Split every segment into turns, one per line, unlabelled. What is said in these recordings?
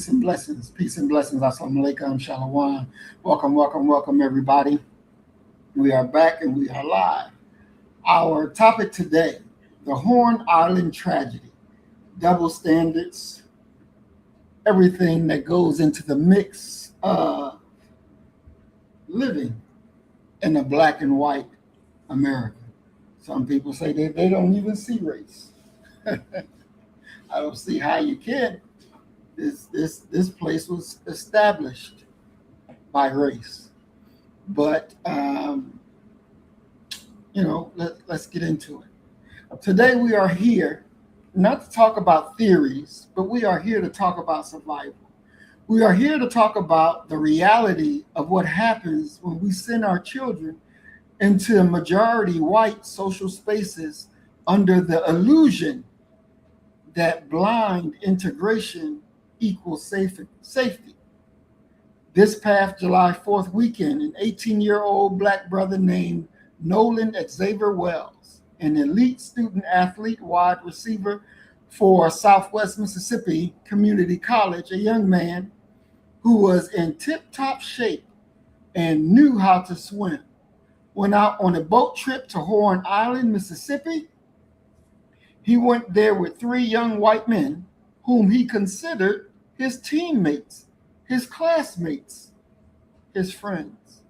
Peace and blessings. Peace and blessings. Assalamu alaikum. Shalom. Welcome, welcome, welcome, everybody. We are back and we are live. Our topic today, the Horn Island tragedy, double standards, everything that goes into the mix of living in a black and white America. Some people say they don't even see race. I don't see how you can. This place was established by race, but let's get into it. Today we are here not to talk about theories, but we are here to talk about survival. We are here to talk about the reality of what happens when we send our children into majority white social spaces under the illusion that blind integration equals safety. This past July 4th weekend, an 18-year-old black brother named Nolan Xavier Wells, an elite student athlete, wide receiver for Southwest Mississippi Community College, a young man who was in tip-top shape and knew how to swim, went out on a boat trip to Horn Island, Mississippi. He went there with three young white men whom he considered his teammates, his classmates, his friends.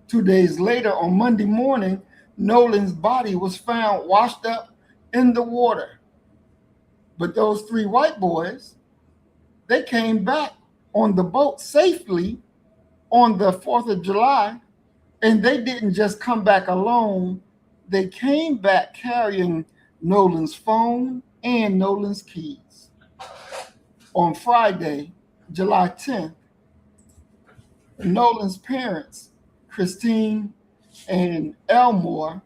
2 days later, on Monday morning, Nolan's body was found washed up in the water. But those three white boys, they came back on the boat safely on the 4th of July, and they didn't just come back alone. They came back carrying Nolan's phone and Nolan's keys. On Friday, July 10th, Nolan's parents, Christine and Elmore,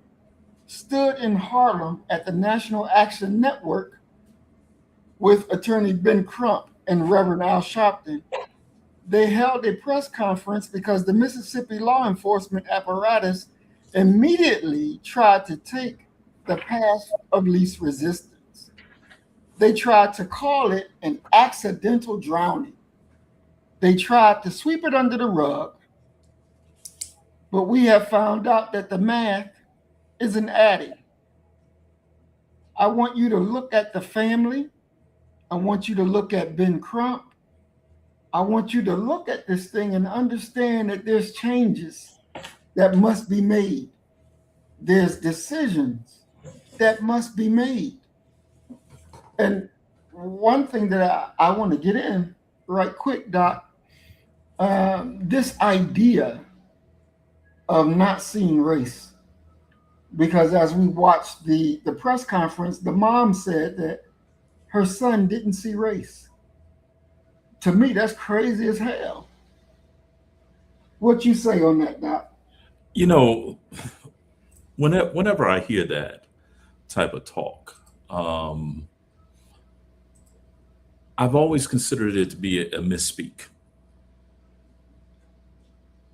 stood in Harlem at the National Action Network with attorney Ben Crump and Reverend Al Sharpton. They held a press conference because the Mississippi law enforcement apparatus immediately tried to take the path of least resistance. They tried to call it an accidental drowning. They tried to sweep it under the rug, but we have found out that the math isn't adding. I want you to look at the family. I want you to look at Ben Crump. I want you to look at this thing and understand that there's changes that must be made. There's decisions that must be made. And one thing that I want to get in right quick, Doc, this idea of not seeing race. Because as we watched the press conference, the mom said that her son didn't see race. To me, that's crazy as hell. What you say on that, Doc?
You know, whenever I hear that type of talk, I've always considered it to be a misspeak.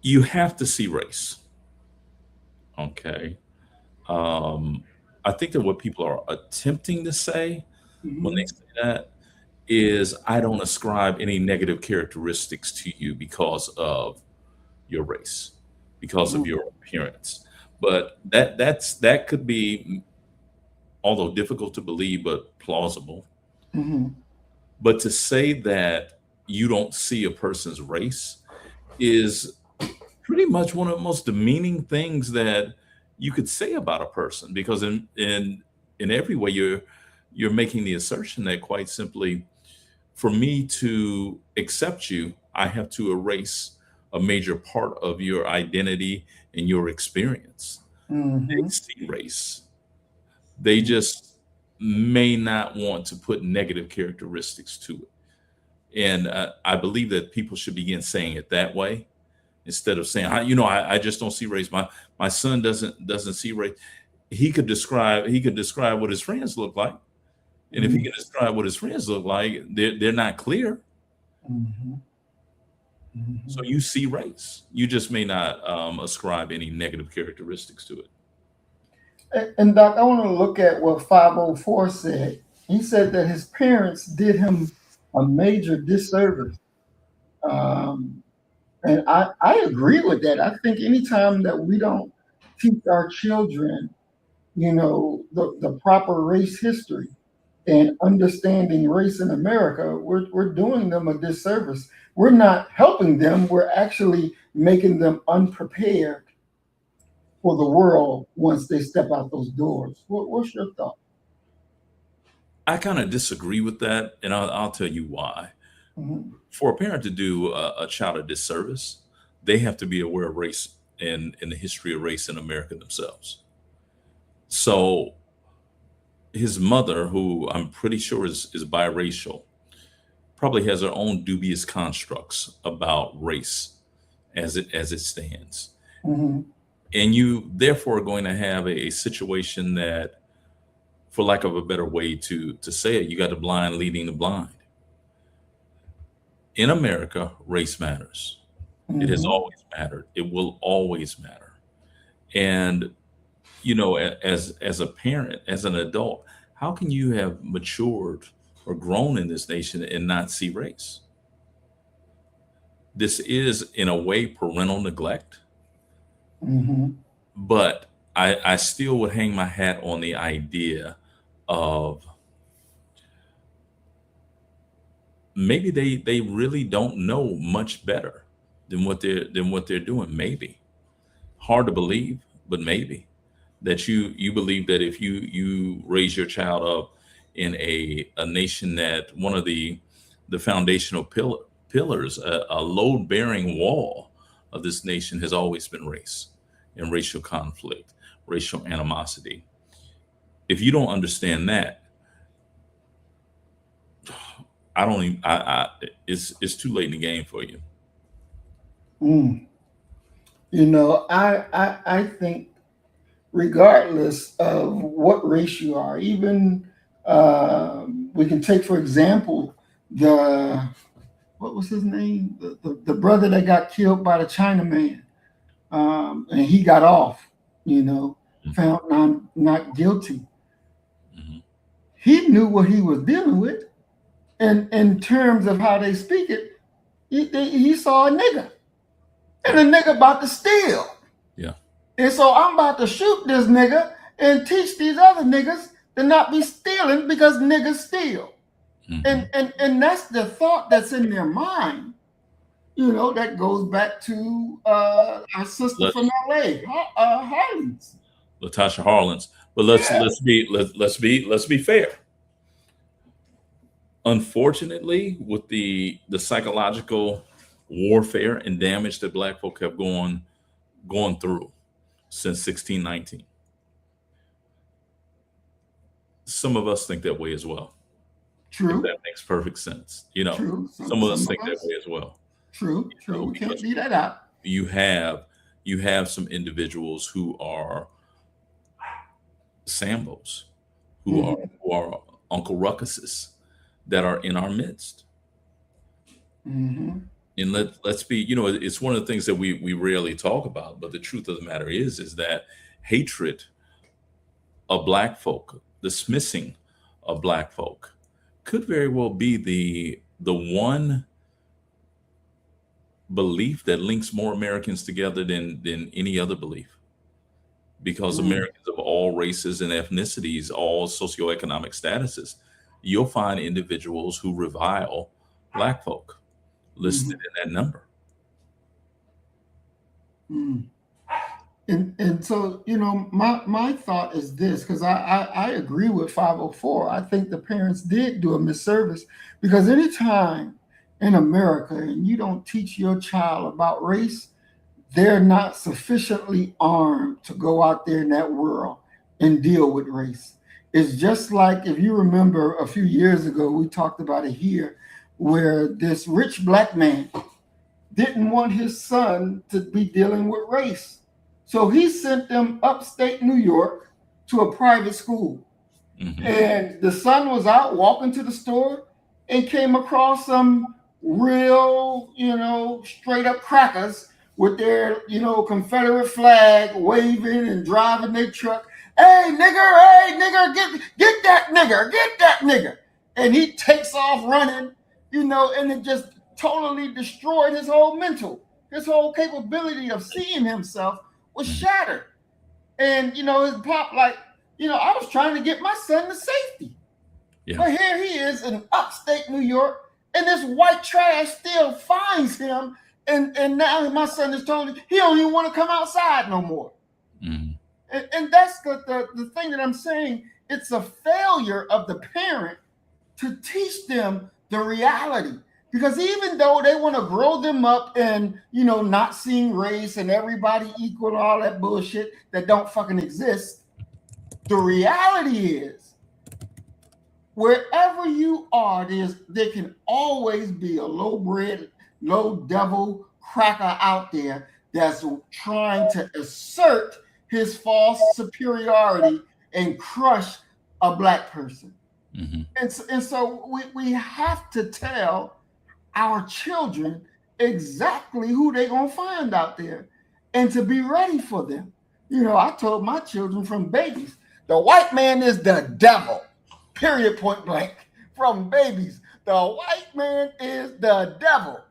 You have to see race, okay? I think that what people are attempting to say when they say that is, I don't ascribe any negative characteristics to you because of your race, because of your appearance. But that could be, although difficult to believe, but plausible.
Mhm.
But to say that you don't see a person's race is pretty much one of the most demeaning things that you could say about a person, because in every way you're making the assertion that, quite simply, for me to accept you, I have to erase a major part of your identity and your experience. They
Mhm.
see race. They just may not want to put negative characteristics to it. And I believe that people should begin saying it that way, instead of saying, I just don't see race. My son doesn't see race. He could describe what his friends look like. And if he
Mhm.
can describe what his friends look like, they're not clear.
Mhm.
So
Mhm.
you see race. You just may not ascribe any negative characteristics to it.
And Doc, I want to look at what 504 said. He said that his parents did him a major disservice. Um, and I agree with that. I think anytime that we don't teach our children, the proper race history and understanding race in America, we're doing them a disservice. We're not helping them. We're actually making them unprepared for the world once they step out those doors. What's your thought?
I kind of disagree with that, and I'll tell you why.
Mhm.
For a parent to do a child a disservice, they have to be aware of race and in the history of race in America themselves. So his mother, who I'm pretty sure is biracial, probably has her own dubious constructs about race as it stands.
Mhm.
And you therefore are going to have a situation that, for lack of a better way to say it, you got the blind leading the blind. In America, race matters. It has
Mhm.
always mattered. It will always matter. And as a parent, as an adult, how can you have matured or grown in this nation and not see race? This is, in a way, parental neglect,
Mhm.
but I still would hang my hat on the idea of maybe they really don't know much better than what they're doing. Maybe hard to believe, but maybe that you believe that if you raise your child up in a nation that one of the foundational pillars, a load bearing wall of this nation has always been race and racial conflict, racial animosity. If you don't understand that, I don't even it's too late in the game for you.
Mm. I think regardless of what race you are, even we can take for example the what was his name, the brother that got killed by the Chinaman, and he got off, found not guilty.
Mhm.
He knew what he was dealing with, and in terms of how they speak it, he saw a nigga, and
Yeah,
the nigga about to steal.
yeah.
And so I'm about to shoot this nigga and teach these other niggas to not be stealing because niggas steal. And
Hmm.
and and that's the thought that's in their mind. That goes back to our sister
Let
from LA, Harley's.
Latasha Harlins. But let's
Yeah.
let's be let's be fair. Unfortunately, with the psychological warfare and damage that Black folk have gone through since 1619, some of us think that way as well. If
True,
that makes perfect sense,
true.
some
Some
of us
some
think
of
that
us,
way as well.
true. We can't
Because
leave that out.
you have you have some individuals who are Sambos, who are
Hmm.
who are Uncle Ruckuses that are in our midst.
Hmm.
And let's be, it's one of the things that we rarely talk about, but the truth of the matter is that hatred of Black folk, dismissing of Black folk, could very well be the one belief that links more Americans together than any other belief, because
Mm.
Americans of all races and ethnicities, all socioeconomic statuses, you'll find individuals who revile Black folk listed
Hmm.
in that number.
Mm. And so my thought is this, because I agree with 504. I think the parents did do a misservice, because anytime in America and you don't teach your child about race, they're not sufficiently armed to go out there in that world and deal with race. It's just like, if you remember a few years ago, we talked about it here, where this rich black man didn't want his son to be dealing with race. So he sent them upstate New York to a private school.
Hmm.
And the son was out walking to the store and came across some real, straight up crackers with their, Confederate flag waving and driving their truck. Hey nigger, get that nigger. And he takes off running and it just totally destroyed his whole capability of seeing himself was
Mhm.
shattered. And his pop, like, I was trying to get my son to safety.
Yeah.
But here he is in upstate New York, and this white trash still finds him. And now my son is told he don't even want to come outside no more.
Mhm.
And that's the thing that I'm saying. It's a failure of the parent to teach them the reality. Because even though they want to grow them up and, not seeing race and everybody equal and all that bullshit that don't fucking exist, the reality is wherever you are, there can always be a low bred, low devil cracker out there that's trying to assert his false superiority and crush a black person.
Mhm.
And so we have to tell our children exactly who they're going to find out there and to be ready for them. I told my children from babies, the white man is the devil, period, point blank. From babies, the white man is the devil.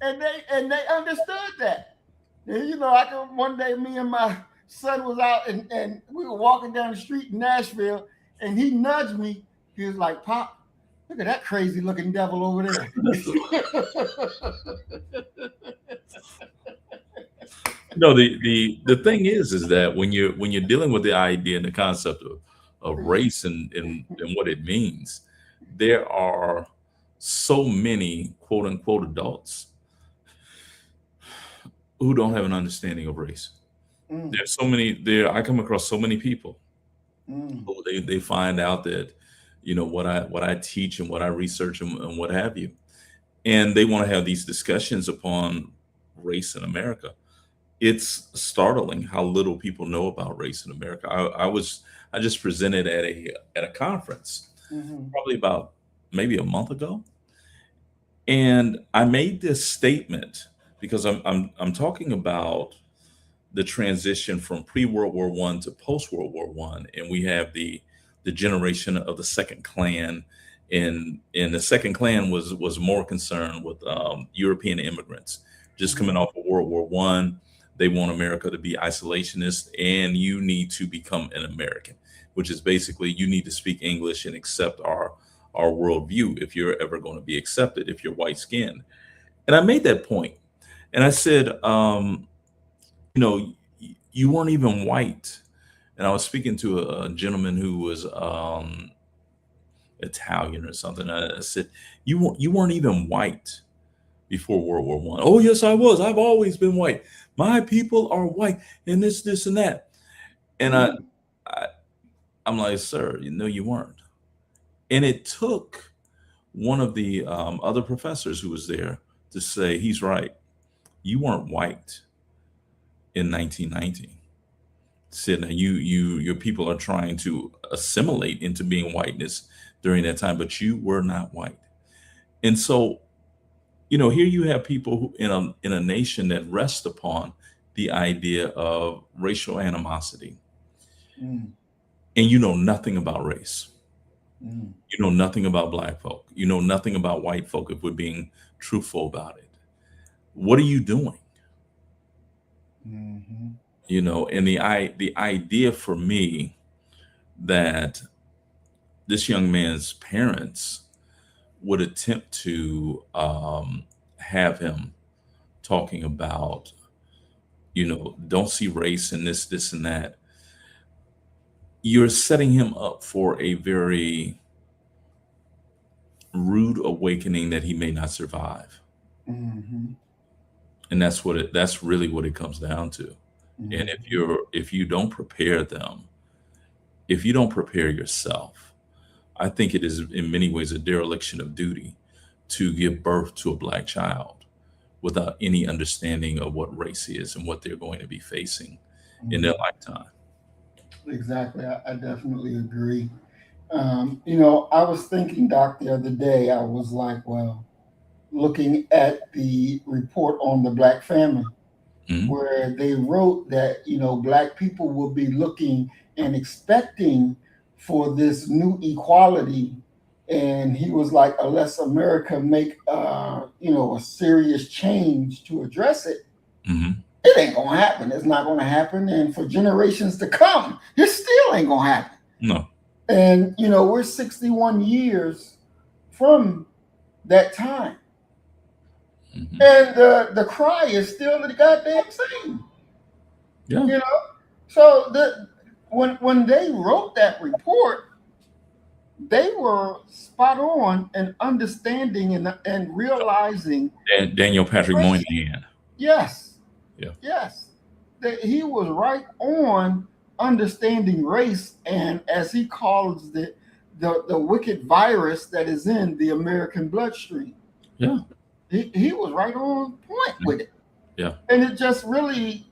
And they understood that. And, I can one day, me and my son was out and we were walking down the street in Nashville, and he nudged me. He was like, "Pop, look at that crazy looking devil over there."
The thing is that when you're dealing with the idea and the concept of race and what it means, there are so many quote unquote adults who don't have an understanding of race.
Mm,
There's so many there. I come across so many people
mm,
who they find out that what I teach and what I research and what have you, and they want to have these discussions upon race in America. It's startling how little people know about race in America. I just presented at a conference
mhm,
probably about maybe a month ago, and I made this statement because I'm talking about the transition from pre-World War I to post-World War One, and we have the generation of the second Klan, and the second Klan was more concerned with European immigrants just coming
mhm,
off of World War I. They want America to be isolationist, and you need to become an American, which is basically you need to speak English and accept our worldview if you're ever going to be accepted if you're white skinned. And I made that point, and I said, you weren't even white. And I was speaking to a gentleman who was Italian or something. I said, you weren't even white before World War I. Oh yes, I was. I've always been white. My people are white, and this and that. And
mhm,
I I'm like, sir, you weren't. And it took one of the other professors who was there to say he's right. You weren't white in 1919. Said now your people are trying to assimilate into being whiteness during that time, but you were not white. And so, here you have people who, in a nation that rests upon the idea of racial animosity,
mm,
and you know nothing about race.
mm,
You know nothing about black folk. You know nothing about white folk, if we're being truthful about it. What are you doing?
mhm,
And the idea for me that this young man's parents would attempt to have him talking about, don't see race and this and that. You're setting him up for a very rude awakening that he may not survive.
mhm,
And that's really what it comes down to. And if
mhm,
you're if you don't prepare them, if you don't prepare yourself, I think it is in many ways a dereliction of duty to give birth to a black child without any understanding of what race is and what they're going to be facing in their
mhm.
lifetime.
Exactly. I definitely agree. I was thinking, Doc, the other day, I was like, well, looking at the report on the black family,
Mhm.
where they wrote that, black people will be looking and expecting for this new equality and he was like, unless America make a serious change to address it,
Mm-hmm.
it ain't gonna happen. It's not gonna happen, and for generations to come, it still ain't gonna happen.
No.
And we're 61 years from that time,
Mm-hmm.
and the cry is still the goddamn same.
Yeah.
So when they wrote that report, they were spot on in understanding and realizing.
And Daniel Patrick Moynihan.
Yes,
Yeah.
yes, that he was right on understanding race, and as he calls the wicked virus that is in the American bloodstream.
Yeah.
He was right on point with it.
Yeah.
And it just really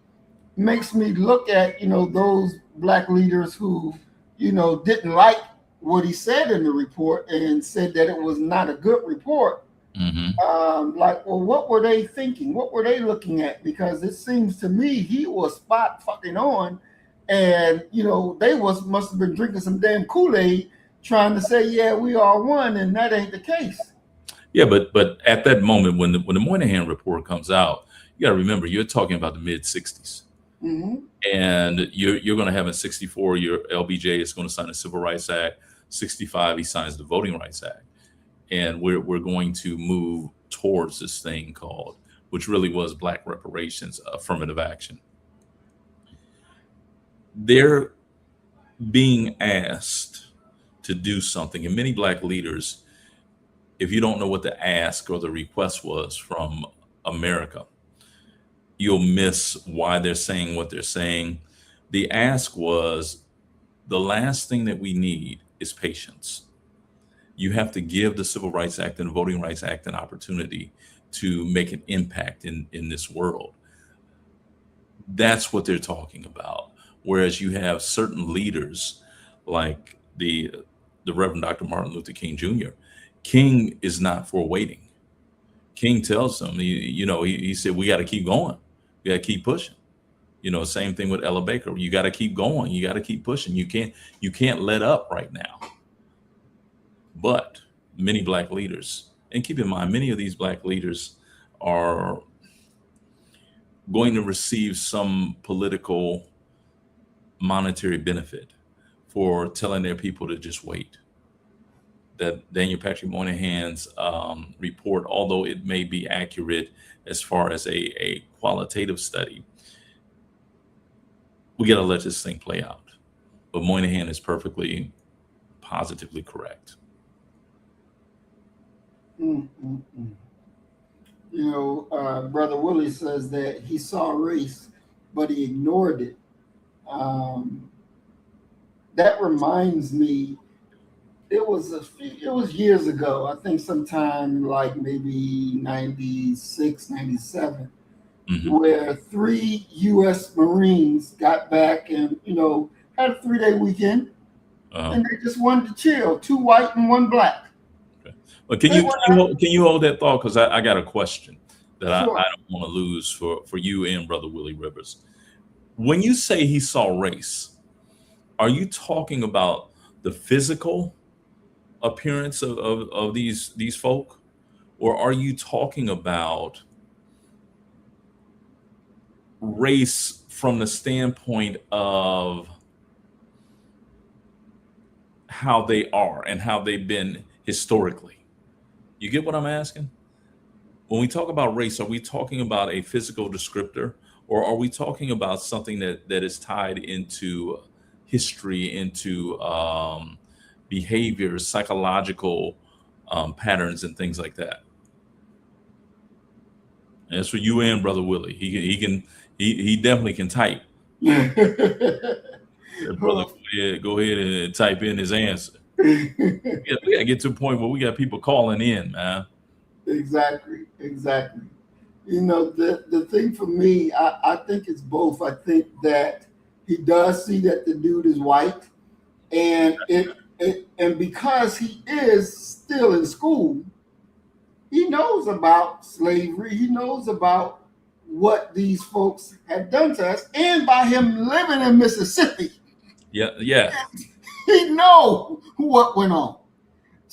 makes me look at those black leaders who didn't like what he said in the report and said that it was not a good report.
Mm-hmm.
Like, well, what were they thinking? What were they looking at? Because it seems to me he was spot fucking on, and they must have been drinking some damn Kool-Aid, trying to say, yeah, we are one, and that ain't the case.
Yeah, but at that moment when the Moynihan report comes out, you got to remember you're talking about the mid '60s.
Mm-hmm.
And you're going to have in '64, your LBJ is going to sign the Civil Rights Act. '65, he signs the Voting Rights Act, and we're going to move towards this thing called, which really was Black reparations, affirmative action. They're being asked to do something, and many Black leaders, if you don't know what the ask or the request was from America, you'll miss why they're saying what they're saying. The ask was, the last thing that we need is patience. You have to give the Civil Rights Act and the Voting Rights Act an opportunity to make an impact in this world. That's what they're talking about. Whereas you have certain leaders like the Reverend Dr. Martin Luther King Jr. King is not for waiting. King tells them, he said, we got to keep going. We got to keep pushing. Same thing with Ella Baker. You got to keep going. You got to keep pushing. You can't let up right now. But many Black leaders, and keep in mind, many of these Black leaders are going to receive some political monetary benefit for telling their people to just wait. That Daniel Patrick Moynihan's report, although it may be accurate as far as a qualitative study, we got to let this thing play out. But Moynihan is perfectly, positively correct.
Brother Willie says that he saw race, but he ignored it. That reminds me, it was years ago, I think sometime like maybe 96, 97,
Mm-hmm.
where 3 U.S. Marines got back and, had a 3-day weekend, and they just wanted to chill, 2 white and 1 black.
Okay. Well, can you hold that thought? Because I got a question that
Sure.
I don't want to lose for you and Brother Willie Rivers. When you say he saw race, are you talking about the physical appearance of these folk, or are you talking about race from the standpoint of how they are and how they've been historically? You get what I'm asking? When we talk about race, are we talking about a physical descriptor, or are we talking about something that is tied into history, into behavior, psychological patterns, and things like that? And that's for you and Brother Willie. He definitely can type. Brother, go ahead and type in his answer. We gotta get to a point where we got people calling in, man.
Exactly. The thing for me, I think it's both. I think that he does see that the dude is white, and and because he is still in school, he knows about slavery. He knows about what these folks had done to us, and by him living in Mississippi,
Yeah.
he know what went on.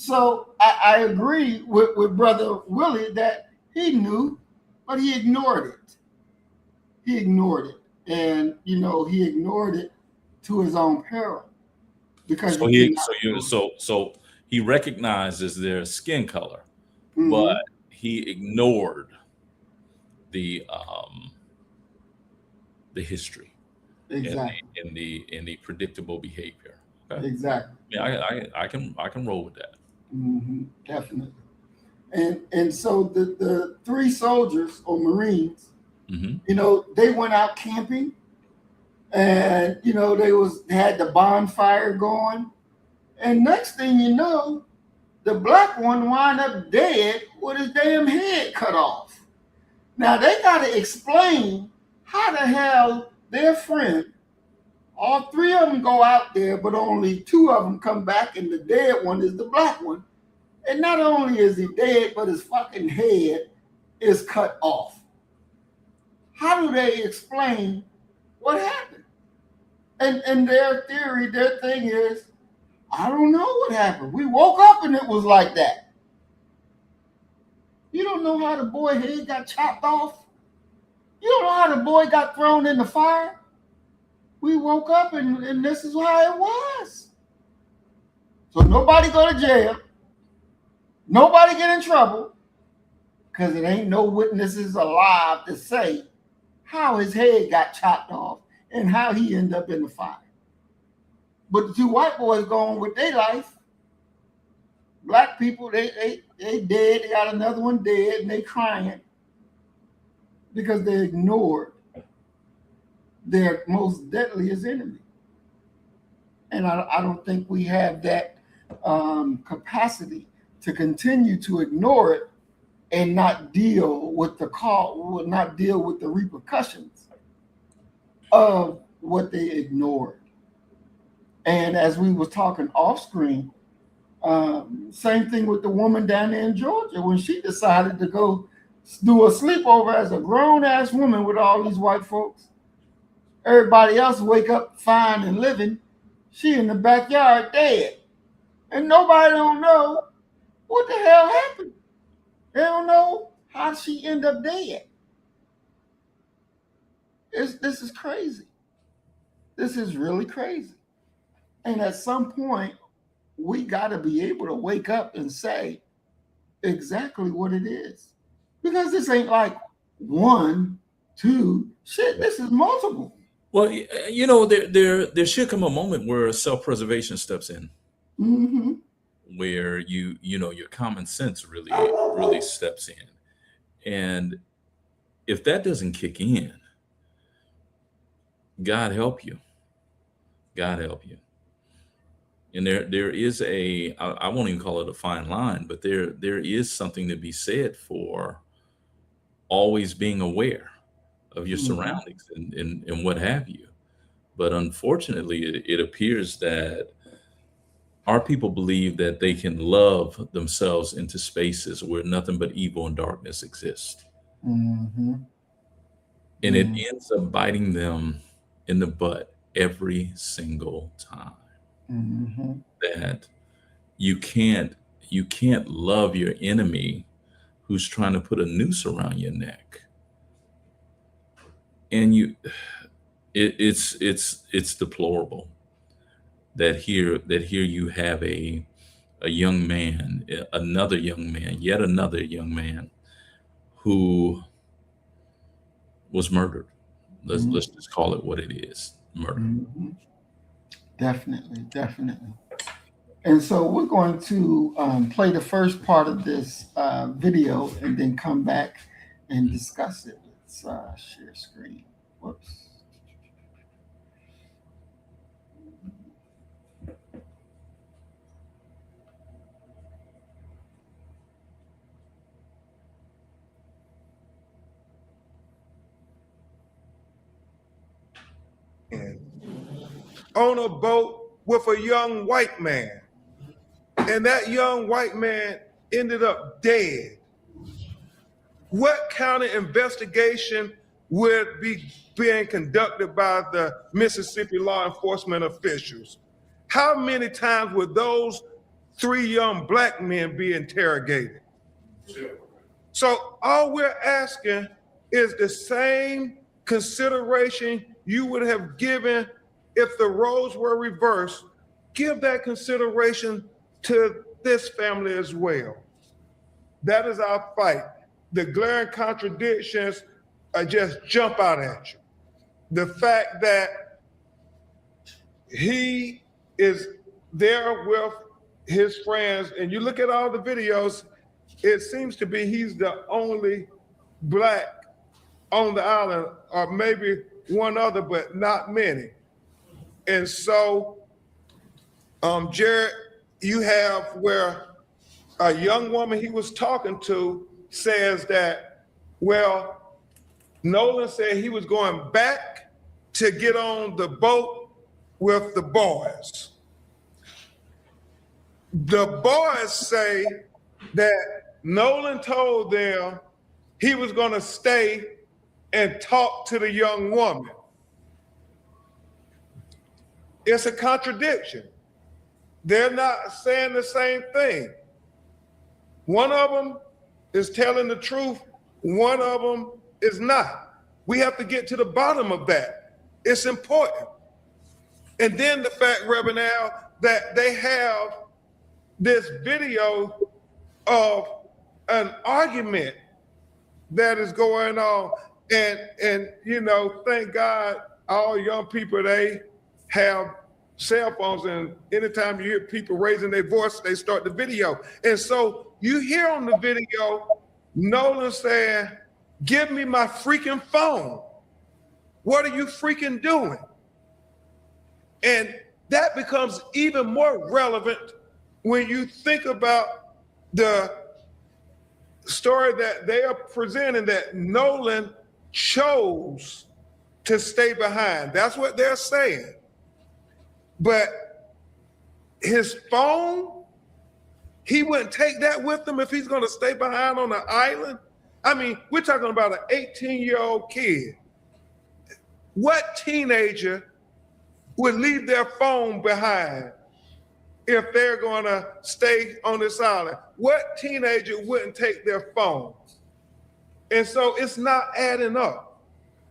So I agree with Brother Willie that he knew, but he ignored it. He ignored it. And, he ignored it to his own peril because
So
you
he
cannot
so you
ignore it.
so he recognizes their skin color, but
Hmm.
he ignored the the history and
Exactly.
the predictable behavior. Okay,
Exactly.
yeah, I can roll with that.
Definitely. And so the three soldiers or Marines,
Hmm.
they went out camping, and they had the bonfire going, and next thing you know, the black one wound up dead with his damn head cut off. Now they got to explain how the hell their friend, all three of them go out there, but only two of them come back, and the dead one is the black one. And not only is he dead, but his fucking head is cut off. How do they explain what happened? And their theory, their thing is, I don't know what happened. We woke up and it was like that. You don't know how the boy head got chopped off. You don't know how the boy got thrown in the fire. We woke up and this is how it was. So nobody go to jail. Nobody get in trouble because it ain't no witnesses alive to say how his head got chopped off and how he ended up in the fire. But the two white boys going with their life. Black people, they dead. They got another one dead, and they crying because they ignored their most deadliest enemy. And I don't think we have that capacity to continue to ignore it and not deal with not deal with the repercussions of what they ignored. And as we was talking off screen, same thing with the woman down there in Georgia when she decided to go do a sleepover as a grown ass woman with all these white folks. Everybody else wake up fine and living. She in the backyard dead, and nobody don't know what the hell happened. They don't know how she end up dead. This is crazy. This is really crazy. And at some point, we got to be able to wake up and say exactly what it is. Because this ain't like one, two, shit, this is multiple.
Well, there should come a moment where self-preservation steps in,
Mm-hmm.
where your common sense really steps in, and if that doesn't kick in, God help you. God help you. And there is I won't even call it a fine line, but there is something to be said for always being aware of your
Mm-hmm.
surroundings and what have you. But unfortunately, it appears that our people believe that they can love themselves into spaces where nothing but evil and darkness exist.
Mm-hmm.
And it ends up biting them in the butt every single time.
Mm-hmm.
That you can't love your enemy who's trying to put a noose around your neck. And it's deplorable that here you have a young man, another young man, yet another young man who was murdered. Let's
Mm-hmm.
just call it what it is, murder.
Mm-hmm. Definitely, definitely. And so we're going to play the first part of this video and then come back and discuss it. Let's share screen. Whoops.
On a boat with a young white man. And that young white man ended up dead. What kind of investigation would be being conducted by the Mississippi law enforcement officials? How many times would those 3 young black men be interrogated. So all we're asking is the same consideration you would have given if the roles were reversed. Give that consideration to this family as well. That is our fight. The glaring contradictions just jump out at you. The fact that he is there with his friends, and you look at all the videos, it seems to be he's the only black on the island, or maybe one other, but not many. And so, Jared, you have where a young woman he was talking to says that, well, Nolan said he was going back to get on the boat with the boys. The boys say that Nolan told them he was going to stay and talk to the young woman. It's a contradiction. They're not saying the same thing. One of them is telling the truth, one of them is not. We have to get to the bottom of that. It's important. And then the fact, Reverend Al, that they have this video of an argument that is going on. And you know, thank God, all young people, they have cell phones, and anytime you hear people raising their voice, they start the video. And so you hear on the video, Nolan saying, "Give me my freaking phone. What are you freaking doing?" And that becomes even more relevant when you think about the story that they are presenting, that Nolan chose to stay behind. That's what they're saying. But his phone, he wouldn't take that with him if he's going to stay behind on the island. I mean, we're talking about an 18-year-old kid. What teenager would leave their phone behind if they're going to stay on this island? What teenager wouldn't take their phone? And so it's not adding up.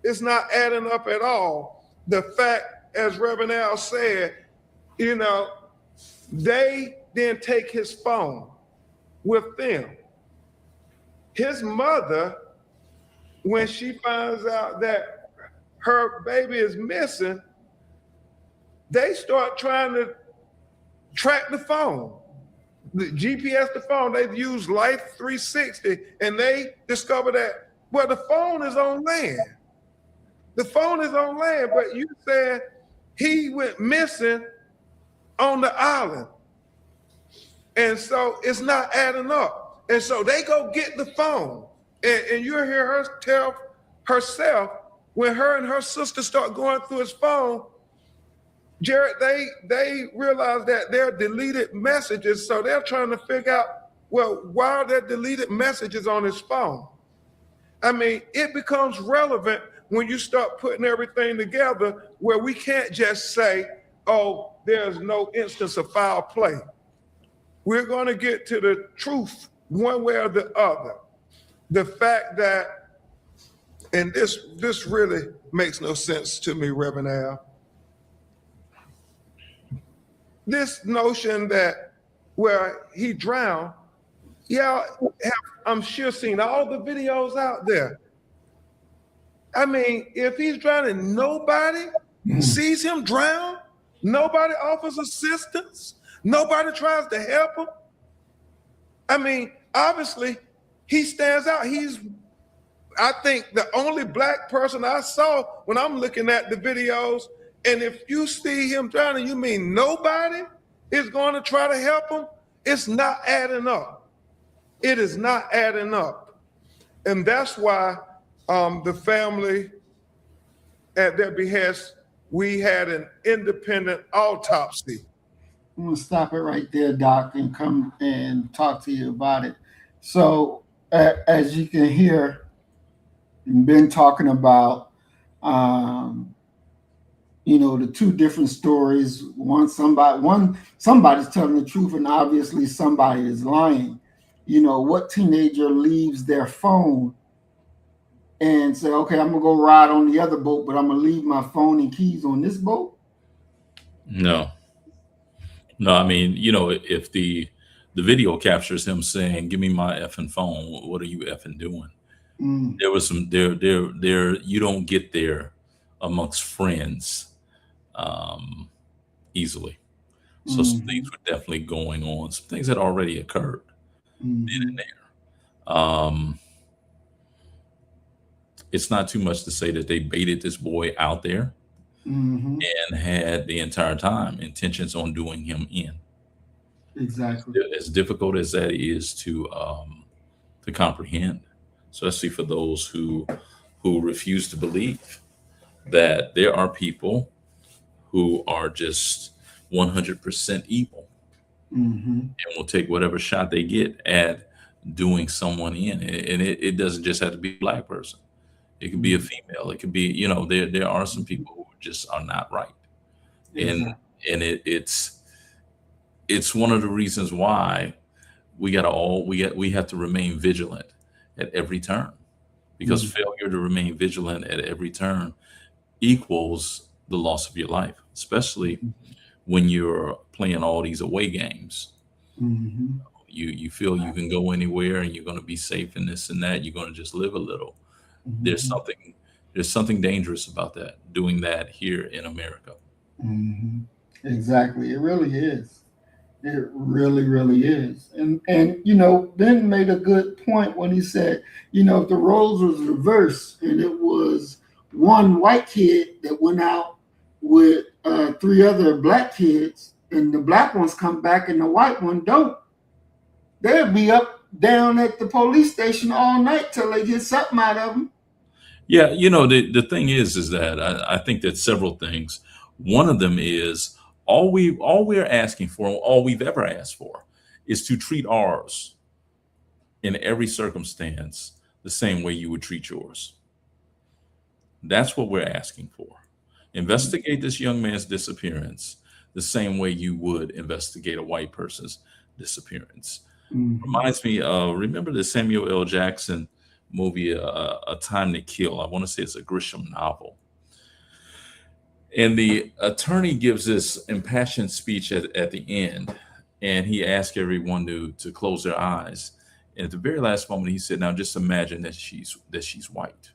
It's not adding up at all. The fact, as Reverend Al said, you know, they didn't take his phone with them. His mother, when she finds out that her baby is missing, they start trying to track the phone. The GPS, the phone, they've used Life 360, and they discover that, well, the phone is on land. The phone is on land, but you said he went missing on the island. And so it's not adding up. And so they go get the phone. And you hear her tell herself, when her and her sister start going through his phone, Jared, they realize that there are deleted messages, so they're trying to figure out, well, why are there deleted messages on his phone? I mean, it becomes relevant when you start putting everything together, where we can't just say, oh, there's no instance of foul play. We're going to get to the truth one way or the other. The fact that, and this really makes no sense to me, Reverend Al, this notion that, where he drowned, y'all have, I'm sure, seen all the videos out there. I mean, if he's drowning, nobody sees him drown, nobody offers assistance, nobody tries to help him. I mean, obviously, he stands out. He's, I think, the only black person I saw when I'm looking at the videos. And if you see him drowning, you mean nobody is going to try to help him? It's not adding up. It is not adding up. And that's why the family, at their behest, we had an independent autopsy.
I'm going to stop it right there, Doc, and come and talk to you about it. So as you can hear, been talking about, the two different stories. Somebody's telling the truth, and obviously somebody is lying. What teenager leaves their phone and say, okay, I'm gonna go ride on the other boat, but I'm gonna leave my phone and keys on this boat?
No, no. I mean, if the video captures him saying, "Give me my effing phone," what are you effing doing?
Mm,
There was some there. You don't get there amongst friends um, easily. So some things
mm,
were definitely going on. Some things had already occurred then and
mm,
there. It's not too much to say that they baited this boy out there
mm,
and had the entire time intentions on doing him in.
exactly.
As difficult as that is to comprehend, especially for those who refuse to believe that there are people who are just 100% evil
Mm,
and will take whatever shot they get at doing someone in. And it doesn't just have to be a black person. It could be a
mm,
female. It could be, there are some people who just are not right. And
exactly.
it's one of the reasons why we have to remain vigilant at every turn, because
Mm,
failure to remain vigilant at every turn equals the loss of your life, especially when you're playing all these away games.
mm,
You feel you can go anywhere and you're going to be safe in this and that. You're going to just live a little. There's
mm,
something there's something dangerous about that. Doing that here in America.
mm. Exactly. It really is. It really, really is. And Ben made a good point when he said, if the roles was reversed and it was one white kid that went out with three other black kids, and the black ones come back and the white one don't, they'll be up down at the police station all night till they get something out of them.
Yeah, the thing is that I think that several things. One of them is all we're asking for, all we've ever asked for, is to treat ours in every circumstance the same way you would treat yours. That's what we're asking for. Investigate this young man's disappearance the same way you would investigate a white person's disappearance.
Mm-hmm.
Reminds me of, remember the Samuel L. Jackson movie, A Time to Kill? I want to say it's a Grisham novel. And the attorney gives this impassioned speech at the end, and he asks everyone to close their eyes. And at the very last moment, he said, "Now just imagine that she's white,"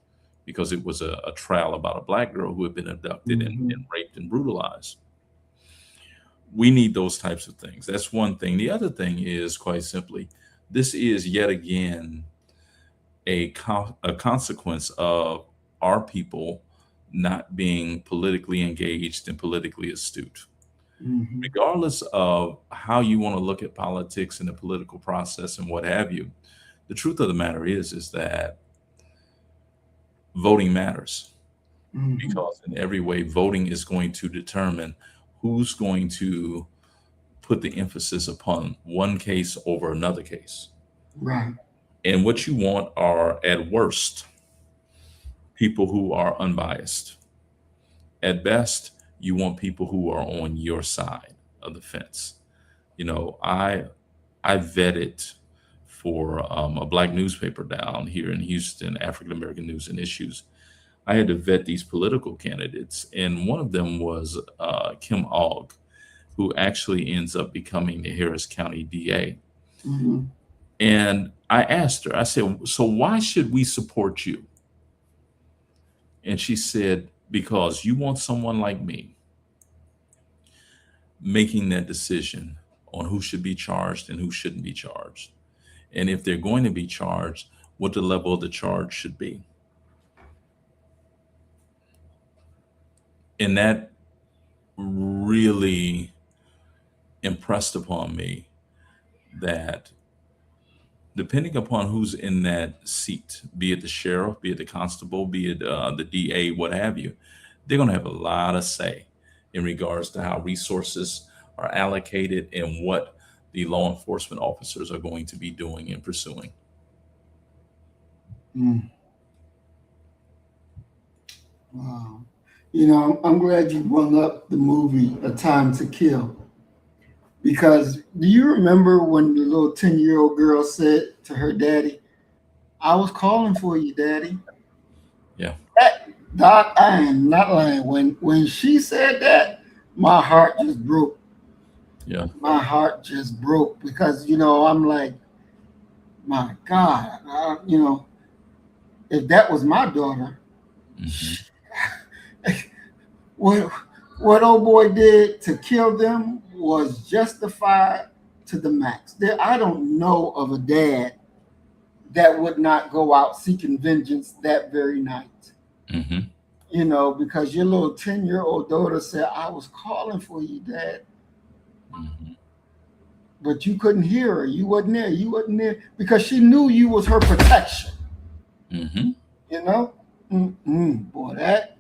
because it was a trial about a black girl who had been abducted
Mm-hmm.
and raped and brutalized. We need those types of things. That's one thing. The other thing is, quite simply, this is yet again a consequence of our people not being politically engaged and politically astute.
Mm-hmm.
Regardless of how you want to look at politics and the political process and what have you, the truth of the matter is that voting matters,
Mm-hmm.
because in every way, voting is going to determine who's going to put the emphasis upon one case over another case.
Right.
And what you want are, at worst, people who are unbiased. At best, you want people who are on your side of the fence. I vetted for a black newspaper down here in Houston, African American News and Issues. I had to vet these political candidates, and one of them was Kim Ogg, who actually ends up becoming the Harris County DA.
Mm-hmm.
And I asked her, I said, "So why should we support you?" And she said, "Because you want someone like me making that decision on who should be charged and who shouldn't be charged. And if they're going to be charged, what the level of the charge should be." And that really impressed upon me that depending upon who's in that seat, be it the sheriff, be it the constable, be it the DA, what have you, they're going to have a lot of say in regards to how resources are allocated and what the law enforcement officers are going to be doing and pursuing.
Mm. Wow. You know, I'm glad you brought up the movie A Time to Kill. Because do you remember when the little 10-year-old girl said to her daddy, I was calling for you, daddy?
Yeah.
That, Doc, I am not lying. When she said that, my heart just broke.
Yeah.
My heart just broke because, I'm like, my God, if that was my daughter,
Hmm.
what what old boy did to kill them was justified to the max. I don't know of a dad that would not go out seeking vengeance that very night.
Hmm.
Because your little 10-year-old daughter said, I was calling for you, Dad,
Hmm.
but you couldn't hear her. You wasn't there. You wasn't there because she knew you was her protection.
Hmm.
You know? Boy, that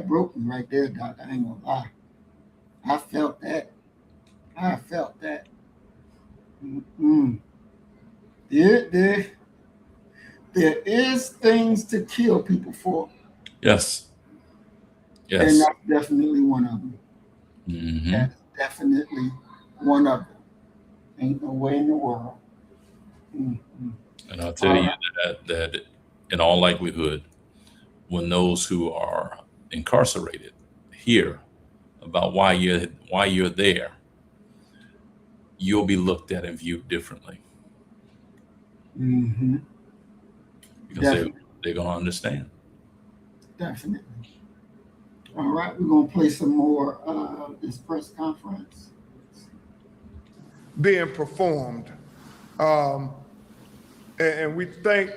broke me right there, Doc. I ain't gonna lie. I felt that. I felt that. Mm-mm. There, there is things to kill people for,
Yes.
and
Yes.
that's definitely one of them.
Hmm.
That's definitely one of them. Ain't no way in the world. Mm-mm.
And I'll tell
All
you
right.
that in all likelihood, when those who are incarcerated hear about why you're there, you'll be looked at and viewed differently
Mm-hmm.
because
Definitely.
they're gonna understand.
Definitely. All right. We're going to play some more this press conference.
being performed. Um, and we thank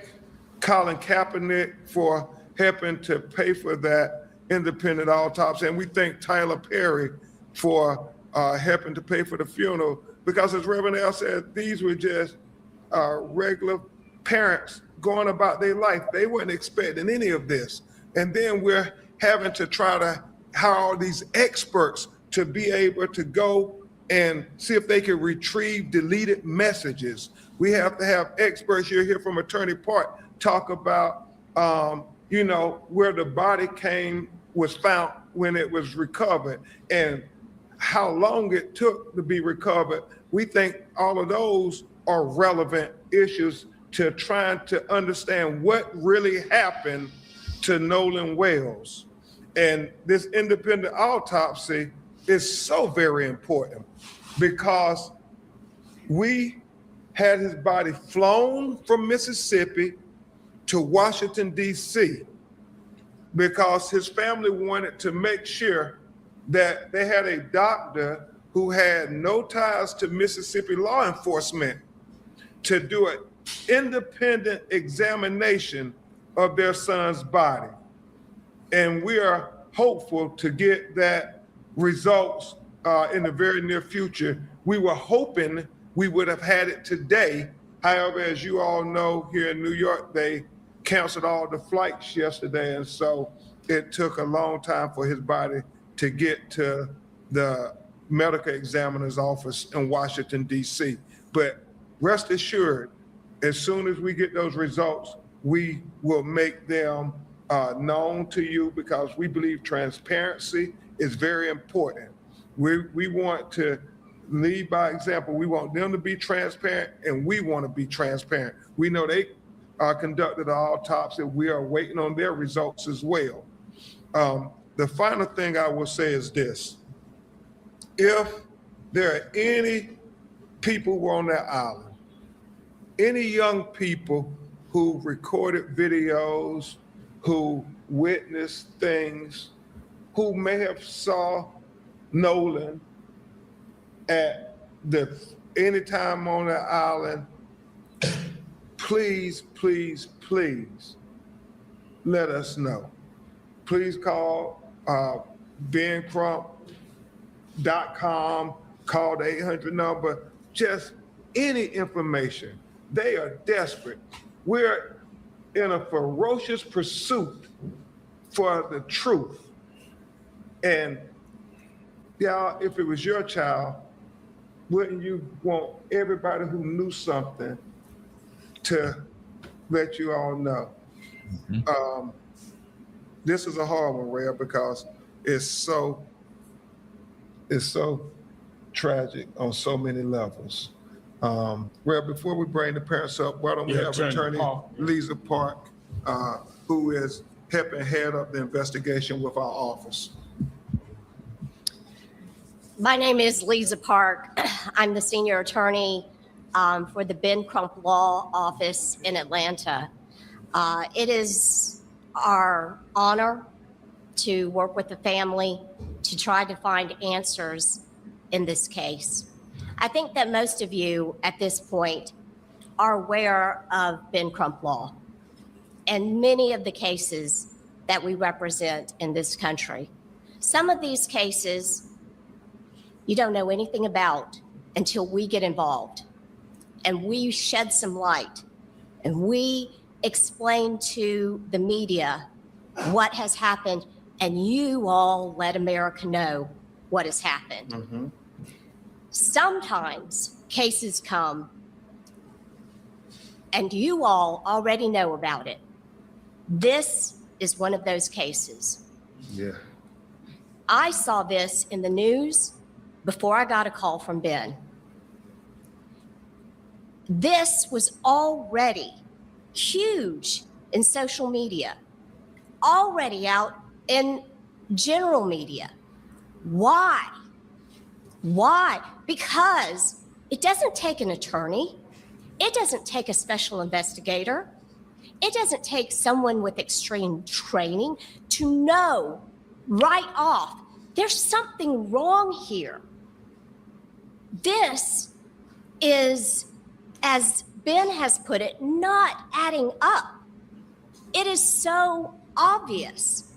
Colin Kaepernick for helping to pay for that independent autopsy. And we thank Tyler Perry for helping to pay for the funeral. Because as Reverend L said, these were just regular parents going about their life. They weren't expecting any of this. And then we're having to try to hire all these experts to be able to go and see if they can retrieve deleted messages. We have to have experts. You'll hear from Attorney Park talk about, where the body was found when it was recovered and how long it took to be recovered. We think all of those are relevant issues to trying to understand what really happened to Nolan Wells. And this independent autopsy is so very important because we had his body flown from Mississippi to Washington, D.C., because his family wanted to make sure that they had a doctor who had no ties to Mississippi law enforcement to do an independent examination of their son's body. And we are hopeful to get that results in the very near future. We were hoping we would have had it today. However, as you all know, here in New York, they canceled all the flights yesterday. And so it took a long time for his body to get to the medical examiner's office in Washington, D.C. But rest assured, as soon as we get those results, we will make them known to you because we believe transparency is very important. We want to lead by example. We want them to be transparent, and we want to be transparent. We know they conducted an autopsy. We are waiting on their results as well. The final thing I will say is this. If there are any people on that island, any young people who recorded videos, who witnessed things, who may have saw Nolan at any time on the island, please, please, please let us know. Please call bencrump.com, call the 800 number, just any information. They are desperate. We're in a ferocious pursuit for the truth. And y'all, if it was your child, wouldn't you want everybody who knew something to let you all know?
Mhm.
this is a hard one, Rhea, because it's so tragic on so many levels. Rhea, before we bring the parents up, why don't we have Attorney Lisa Park, who is helping head up the investigation with our office.
My name is Lisa Park. I'm the senior attorney for the Ben Crump Law Office in Atlanta. It is our honor to work with the family to try to find answers in this case. I think that most of you at this point are aware of Ben Crump Law and many of the cases that we represent in this country. Some of these cases you don't know anything about until we get involved and we shed some light and we explain to the media what has happened, and you all let America know what has happened. Mm-hmm. Sometimes cases come and you all already know about it. This is one of those cases.
Yeah.
I saw this in the news before I got a call from Ben. This was already huge in social media, already out in general media. Why? Why? Because it doesn't take an attorney. It doesn't take a special investigator. It doesn't take someone with extreme training to know right off there's something wrong here. This is, as Ben has put it, not adding up. It is so obvious.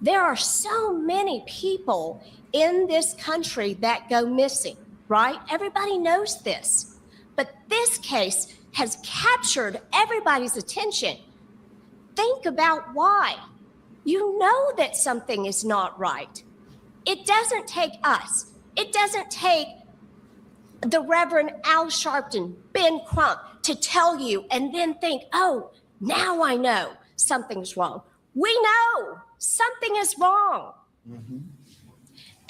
There are so many people in this country that go missing, right? Everybody knows this. But this case has captured everybody's attention. Think about why. You know that something is not right. It doesn't take us. It doesn't take the Reverend Al Sharpton, Ben Crump, to tell you and then think, oh, now I know something's wrong. We know something is wrong. Mm-hmm.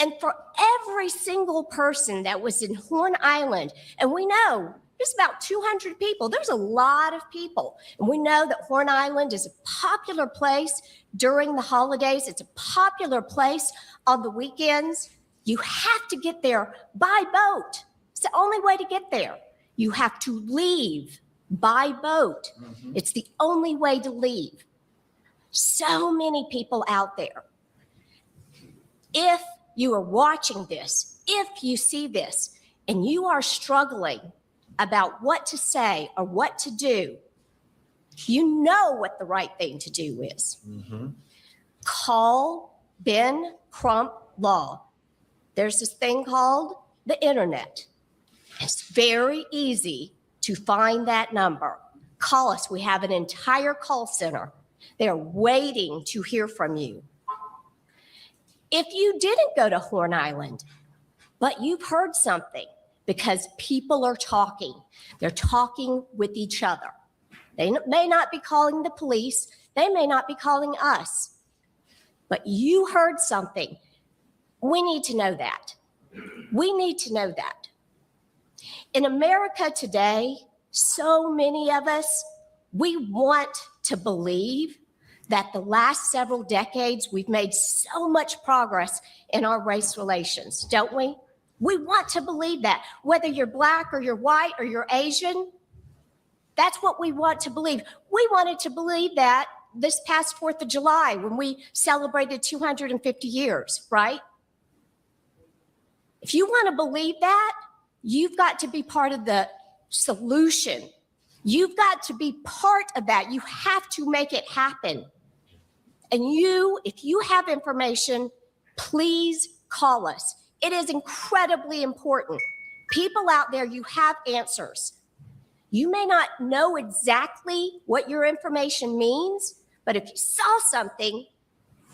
And for every single person that was in Horn Island, and we know there's about 200 people, there's a lot of people. And we know that Horn Island is a popular place during the holidays. It's a popular place on the weekends. You have to get there by boat. It's the only way to get there. You have to leave by boat. Mm-hmm. It's the only way to leave. So many people out there. If you are watching this, if you see this, and you are struggling about what to say or what to do, you know what the right thing to do is. Mm-hmm. Call Ben Crump Law. There's this thing called the internet. It's very easy to find that number. Call us. We have an entire call center. They're waiting to hear from you. If you didn't go to Horn Island, but you've heard something, because people are talking. They're talking with each other. They may not be calling the police. They may not be calling us. But you heard something. We need to know that. We need to know that. In America today, so many of us, we want to believe that the last several decades, we've made so much progress in our race relations, don't we? We want to believe that. Whether you're Black or you're white or you're Asian, that's what we want to believe. We wanted to believe that this past 4th of July when we celebrated 250 years, right? If you want to believe that, you've got to be part of the solution. You've got to be part of that. You have to make it happen. And if you have information, please call us. It is incredibly important. People out there, you have answers. You may not know exactly what your information means, but if you saw something,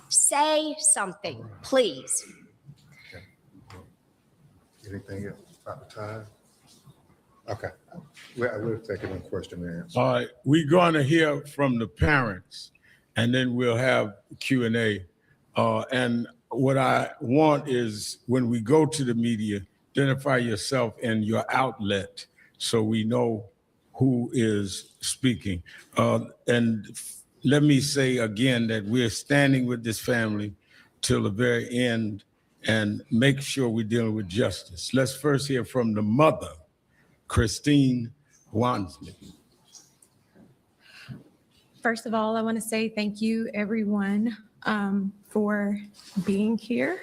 say something, please.
Okay. Anything else about the time? Okay. We'll take it on question and answer.
All right. We're going to hear from the parents. and then we'll have Q&A. And what I want is when we go to the media, identify yourself and your outlet so we know who is speaking. And let me say again that we're standing with this family till the very end and make sure we're dealing with justice. Let's first hear from the mother, Christine Wansley.
First of all, I want to say thank you, everyone, for being here.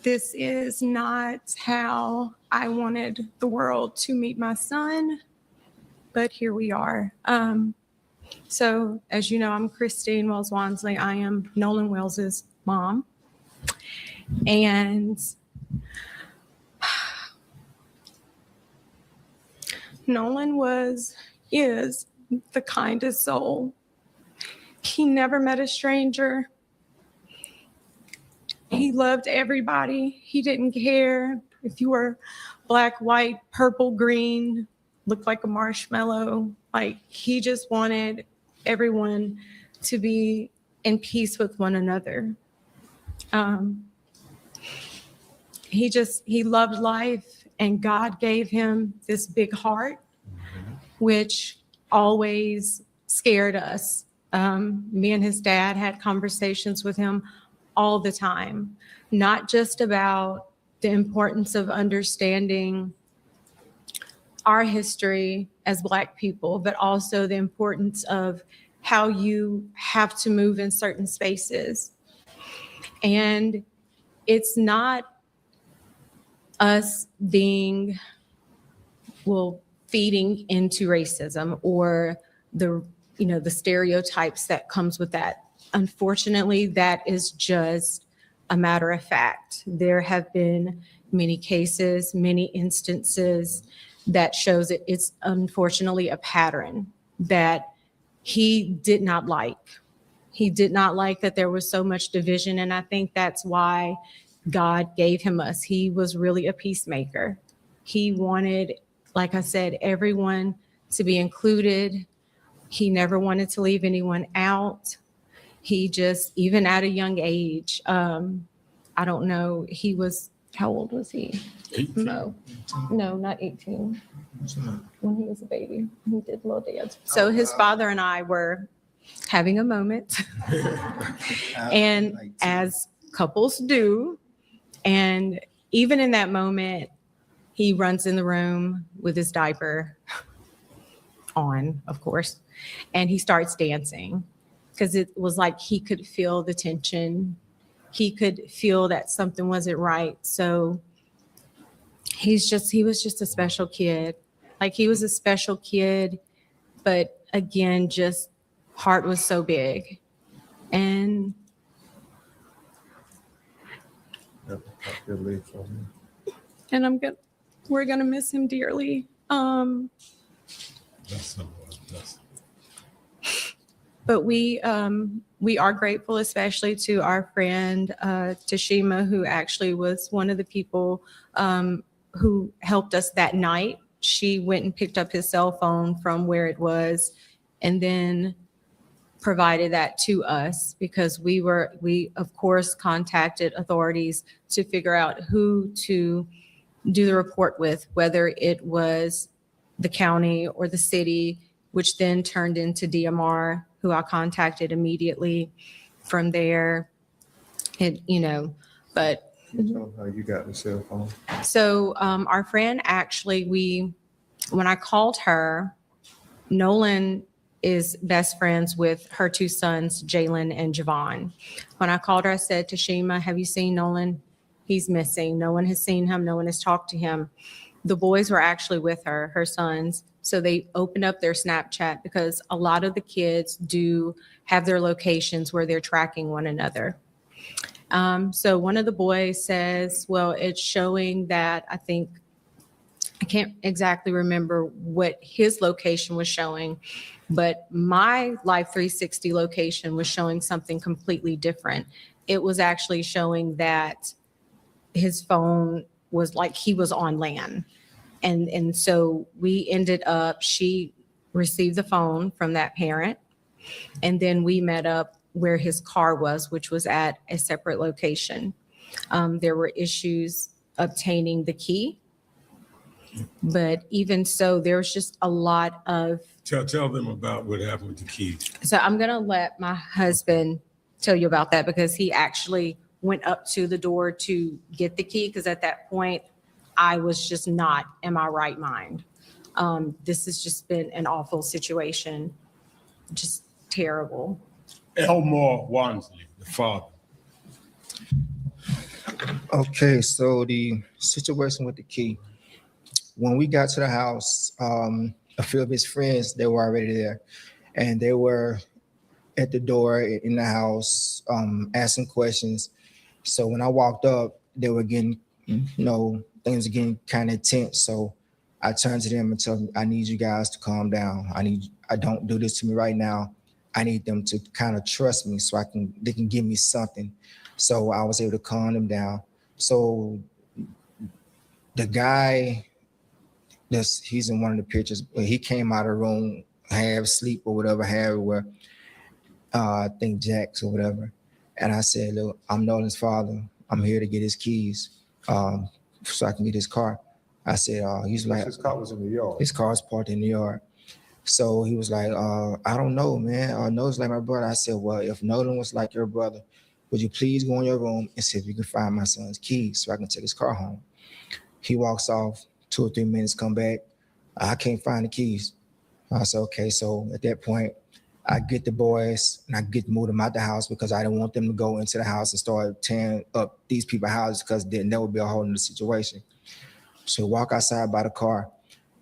This is not how I wanted the world to meet my son, but here we are. So, as you know, I'm Christine Wells Wansley. I am Nolan Wells's mom. And Nolan is the kindest soul. He never met a stranger. He loved everybody. He didn't care if you were black, white, purple, green, looked like a marshmallow. Like, he just wanted everyone to be in peace with one another. He loved life, and God gave him this big heart, which always scared us. Me and his dad had conversations with him all the time, not just about the importance of understanding our history as Black people, but also the importance of how you have to move in certain spaces. And it's not us feeding into racism or the stereotypes that comes with that. Unfortunately, that is just a matter of fact. There have been many cases, many instances that shows it's unfortunately a pattern that he did not like. He did not like that there was so much division, and I think that's why God gave him us. He was really a peacemaker. He wanted, like I said, everyone to be included. He never wanted to leave anyone out. He just, even at a young age, I don't know, how old was he?
18.
No, not 18. When he was a baby, he did little dance. So his father and I were having a moment, and as couples do, and even in that moment, he runs in the room with his diaper on, of course, and he starts dancing because it was like he could feel the tension. He could feel that something wasn't right. So he was just a special kid. Like, he was a special kid, but again, just heart was so big. And we're gonna miss him dearly. But we are grateful, especially to our friend Tashima, who actually was one of the people who helped us that night. She went and picked up his cell phone from where it was, and then provided that to us, because we of course contacted authorities to figure out who to do the report with, whether it was the county or the city, which then turned into DMR, who I contacted immediately from there. But
Tell them how you got the cell phone.
so our friend actually, when I called her, Nolan is best friends with her two sons, Jalen and Javon. When I called her, I said, Tashima, have you seen Nolan? He's missing. No one has seen him. No one has talked to him. The boys were actually with her sons. So they opened up their Snapchat, because a lot of the kids do have their locations where they're tracking one another. So one of the boys says, well, it's showing that, I can't exactly remember what his location was showing, but my Life 360 location was showing something completely different. It was actually showing that his phone was like he was on land. And so we ended up, she received the phone from that parent, And then we met up where his car was, which was at a separate location. There were issues obtaining the key, but even so, there was just a lot of.
Tell them about what happened with the keys.
So I'm going to let my husband tell you about that, because he actually went up to the door to get the key, because at that point, I was just not in my right mind. This has just been an awful situation, just terrible.
Elmore Wansley, the father.
Okay, so the situation with the key. When we got to the house, a few of his friends, they were already there, and they were at the door in the house, asking questions. So when I walked up, they were getting, things were getting kind of tense. So I turned to them and told them, I need you guys to calm down. I don't do this to me right now. I need them to kind of trust me so they can give me something. So I was able to calm them down. So the guy, he's in one of the pictures, but he came out of the room, half asleep or whatever, I think Jack's or whatever. And I said, look, I'm Nolan's father. I'm here to get his keys so I can get his car. I said, he's like,
his car was in the yard.
His car's parked in the yard. So he was like, I don't know, man. Nolan's like my brother. I said, well, if Nolan was like your brother, would you please go in your room and see if you can find my son's keys so I can take his car home? He walks off, 2 or 3 minutes, come back. I can't find the keys. I said, okay. So at that point, I get the boys and I get to move them out the house because I didn't want them to go into the house and start tearing up these people's houses because then there would be a whole new situation. So walk outside by the car.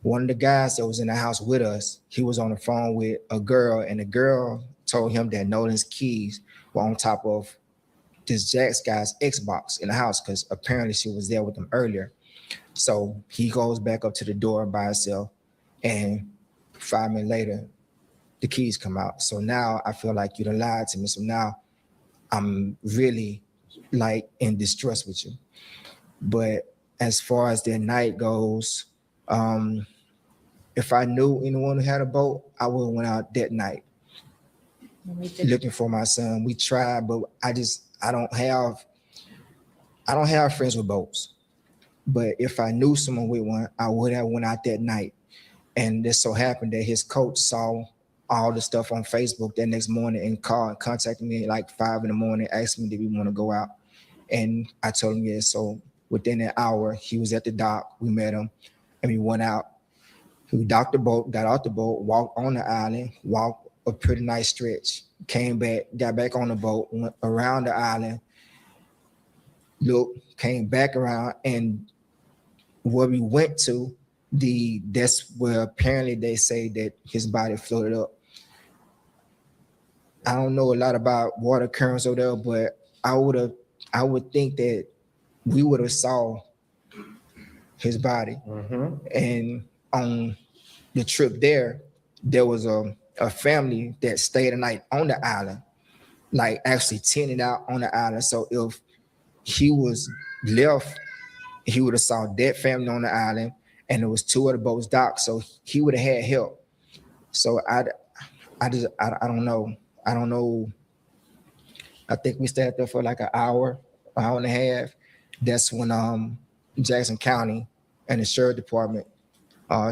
One of the guys that was in the house with us, he was on the phone with a girl, and the girl told him that Nolan's keys were on top of this Jack's guy's Xbox in the house because apparently she was there with him earlier. So he goes back up to the door by himself, and 5 minutes later, the keys come out. So now I feel like you done lied to me. So now I'm really like in distress with you. But as far as their night goes, if I knew anyone who had a boat, I would have went out that night looking for my son. We tried, but I don't have friends with boats. But if I knew someone with one, I would have went out that night. And this so happened that his coach saw all the stuff on Facebook that next morning and called and contacted me at like 5 a.m, asked me, did we want to go out? And I told him yes. So within an hour, he was at the dock. We met him and we went out. We docked the boat, got out the boat, walked on the island, walked a pretty nice stretch, came back, got back on the boat, went around the island, looked, came back around, and where we went to, that's where apparently they say that his body floated up. I don't know a lot about water currents over there, but I would think that we would have saw his body. Mm-hmm. And on the trip there was a family that stayed a night on the island, like actually tented out on the island. So if he was left, he would have saw that family on the island, and there was 2 other boats docked, so he would have had help. So I don't know. I don't know. I think we stayed there for like an hour and a half. That's when Jackson County and the sheriff department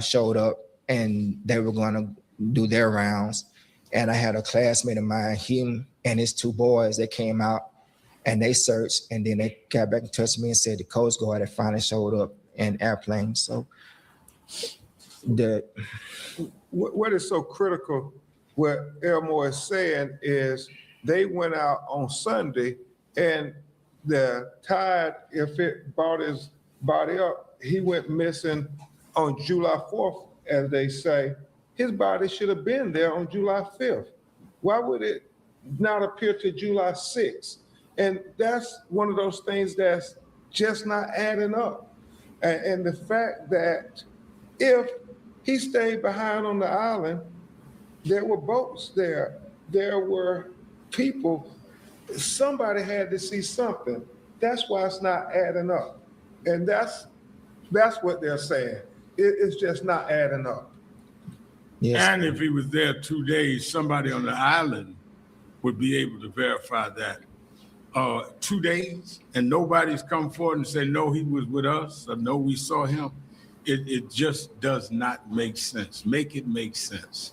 showed up, and they were going to do their rounds. And I had a classmate of mine, him and his 2 boys, they came out and they searched, and then they got back in touch with me and said the Coast Guard had finally showed up in airplane. So
what is so critical, what Elmore is saying is they went out on Sunday, and the tide, if it brought his body up, he went missing on July 4th, as they say. His body should have been there on July 5th. Why would it not appear to July 6th? And that's one of those things that's just not adding up. And the fact that if he stayed behind on the island, there were boats there, there were people, somebody had to see something. That's why it's not adding up. And that's what they're saying. It's just not adding up.
Yes.
And if he was there 2 days, somebody on the island would be able to verify that. 2 days and nobody's come forward and said, no, he was with us, or no, we saw him. It just does not make sense. Make it make sense.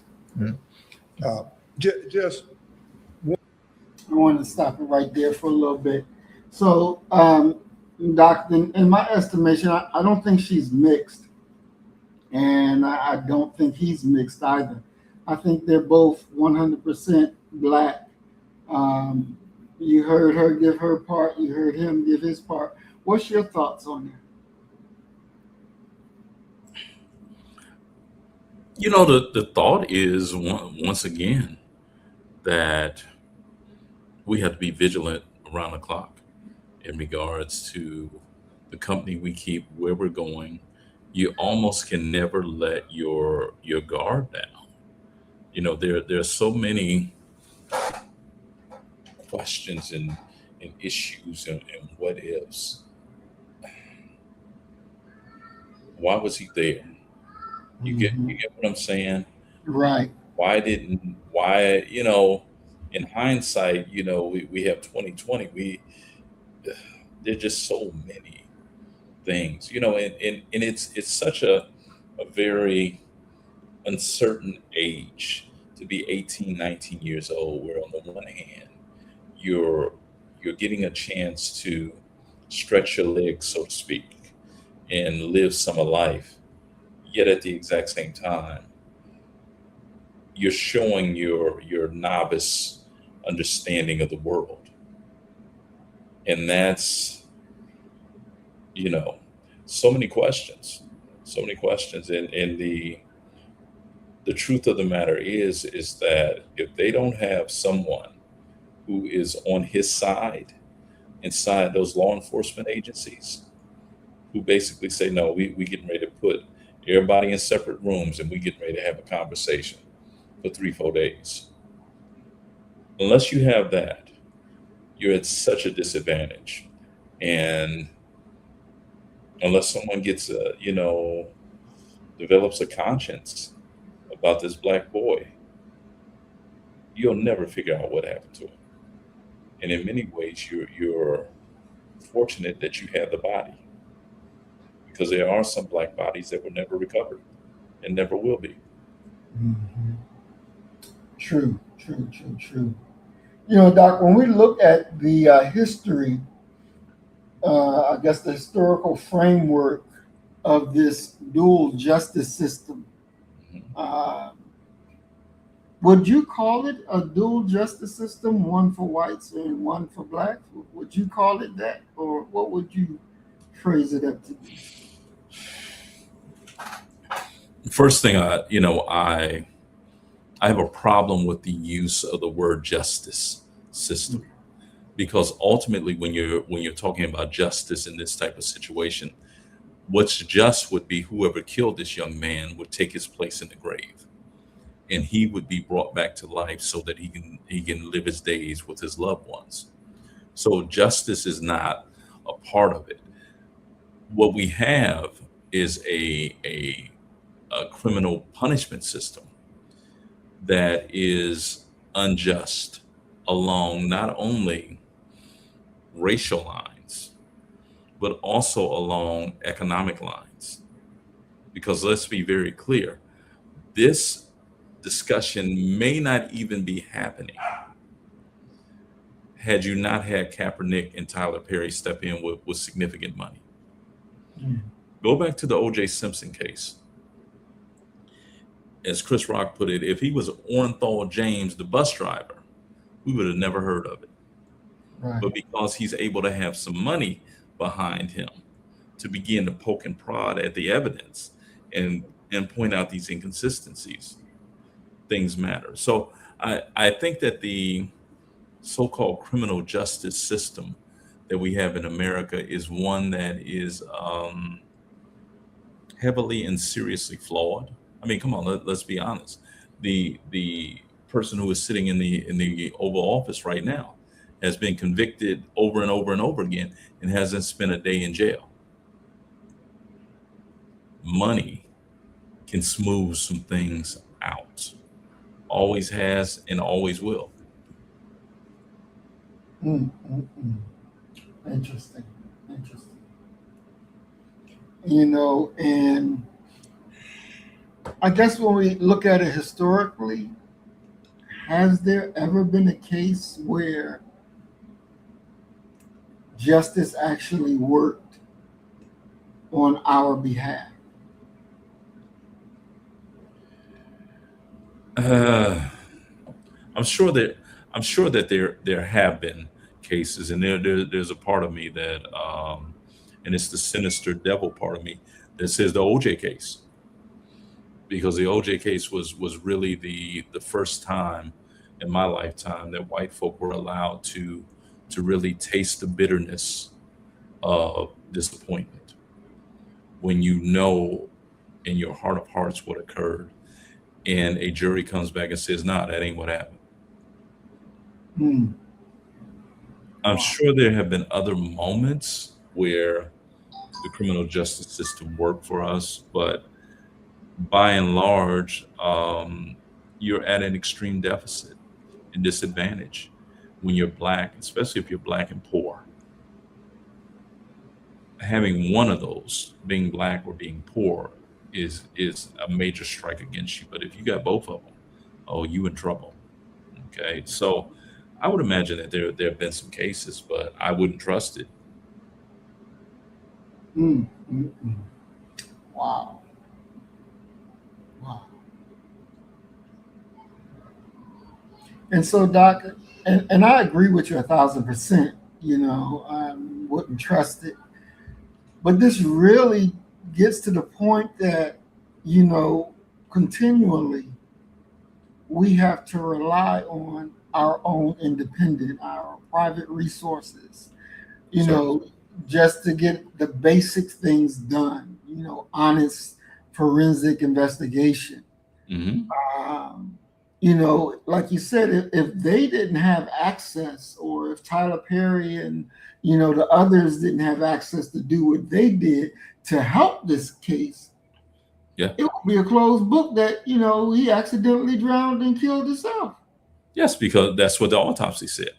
Just
I want to stop it right there for a little bit. So, Doc, in my estimation, I don't think she's mixed, and I don't think he's mixed either. I think they're both 100% black. You heard her give her part. You heard him give his part. What's your thoughts on that?
You know, the thought is once again that we have to be vigilant around the clock in regards to the company we keep, where we're going. You almost can never let your guard down. You know, there are so many questions and issues and what ifs. Why was he there? You get what I'm saying?
Right.
Why, you know, in hindsight, you know, we have 2020, there's just so many things, you know, and it's such a very uncertain age to be 18, 19 years old, where on the one hand, you're getting a chance to stretch your legs, so to speak, and live some of life, yet at the exact same time, you're showing your novice understanding of the world. And that's, you know, so many questions. And the truth of the matter is that if they don't have someone who is on his side inside those law enforcement agencies, who basically say, no, we getting ready to put everybody in separate rooms and we getting ready to have a conversation for 3-4 days. Unless you have that, you're at such a disadvantage. And unless someone gets develops a conscience about this black boy, you'll never figure out what happened to him. And in many ways, you're fortunate that you have the body, because there are some black bodies that were never recovered and never will be.
Mm-hmm. True. You know, Doc, when we look at the history, I guess the historical framework of this dual justice system, would you call it a dual justice system, one for whites and one for blacks? Would you call it that, or what would you phrase it up to be?
First thing, I have a problem with the use of the word justice system, because ultimately, when you're talking about justice in this type of situation, what's just would be whoever killed this young man would take his place in the grave, and he would be brought back to life so that he can live his days with his loved ones. So justice is not a part of it. What we have is a criminal punishment system that is unjust along not only racial lines, but also along economic lines. Because let's be very clear, this discussion may not even be happening had you not had Kaepernick and Tyler Perry step in with significant money. Go back to the O.J. Simpson case. As Chris Rock put it, if he was Orenthal James, the bus driver, we would have never heard of it.
Right.
But because he's able to have some money behind him to begin to poke and prod at the evidence and point out these inconsistencies, things matter. So I think that the so-called criminal justice system that we have in America is one that is heavily and seriously flawed. I mean, come on, let's be honest. The person who is sitting in the Oval Office right now has been convicted over and over and over again and hasn't spent a day in jail. Money can smooth some things out. Always has and always will.
Mm, mm, mm. Interesting. Interesting. You know, and I guess when we look at it historically, has there ever been a case where justice actually worked on our behalf?
Uh, I'm sure that there have been cases, and there's a part of me that, and it's the sinister devil part of me that says the OJ case, because the OJ case was really the first time in my lifetime that white folk were allowed to really taste the bitterness of disappointment when you know in your heart of hearts what occurred, and a jury comes back and says, "Nah, that ain't what happened."
Hmm.
I'm sure there have been other moments where the criminal justice system worked for us, but by and large, you're at an extreme deficit and disadvantage when you're black, especially if you're black and poor. Having one of those, being black or being poor, is a major strike against you. But if you got both of them, oh, you in trouble. Okay, so I would imagine that there have been some cases, but I wouldn't trust it.
Mm, mm, mm. Wow. Wow. And so, Doc, and I agree with you 1,000%. You know, I wouldn't trust it. But this really gets to the point that, you know, continually we have to rely on our own independent, our private resources, you
Sir.
know, just to get the basic things done, you know, honest forensic investigation.
Hmm.
Um, you know, like you said, if they didn't have access, or if Tyler Perry and, you know, the others didn't have access to do what they did to help this case,
Yeah.
it would be a closed book that, you know, he accidentally drowned and killed himself.
Yes, because that's what the autopsy said.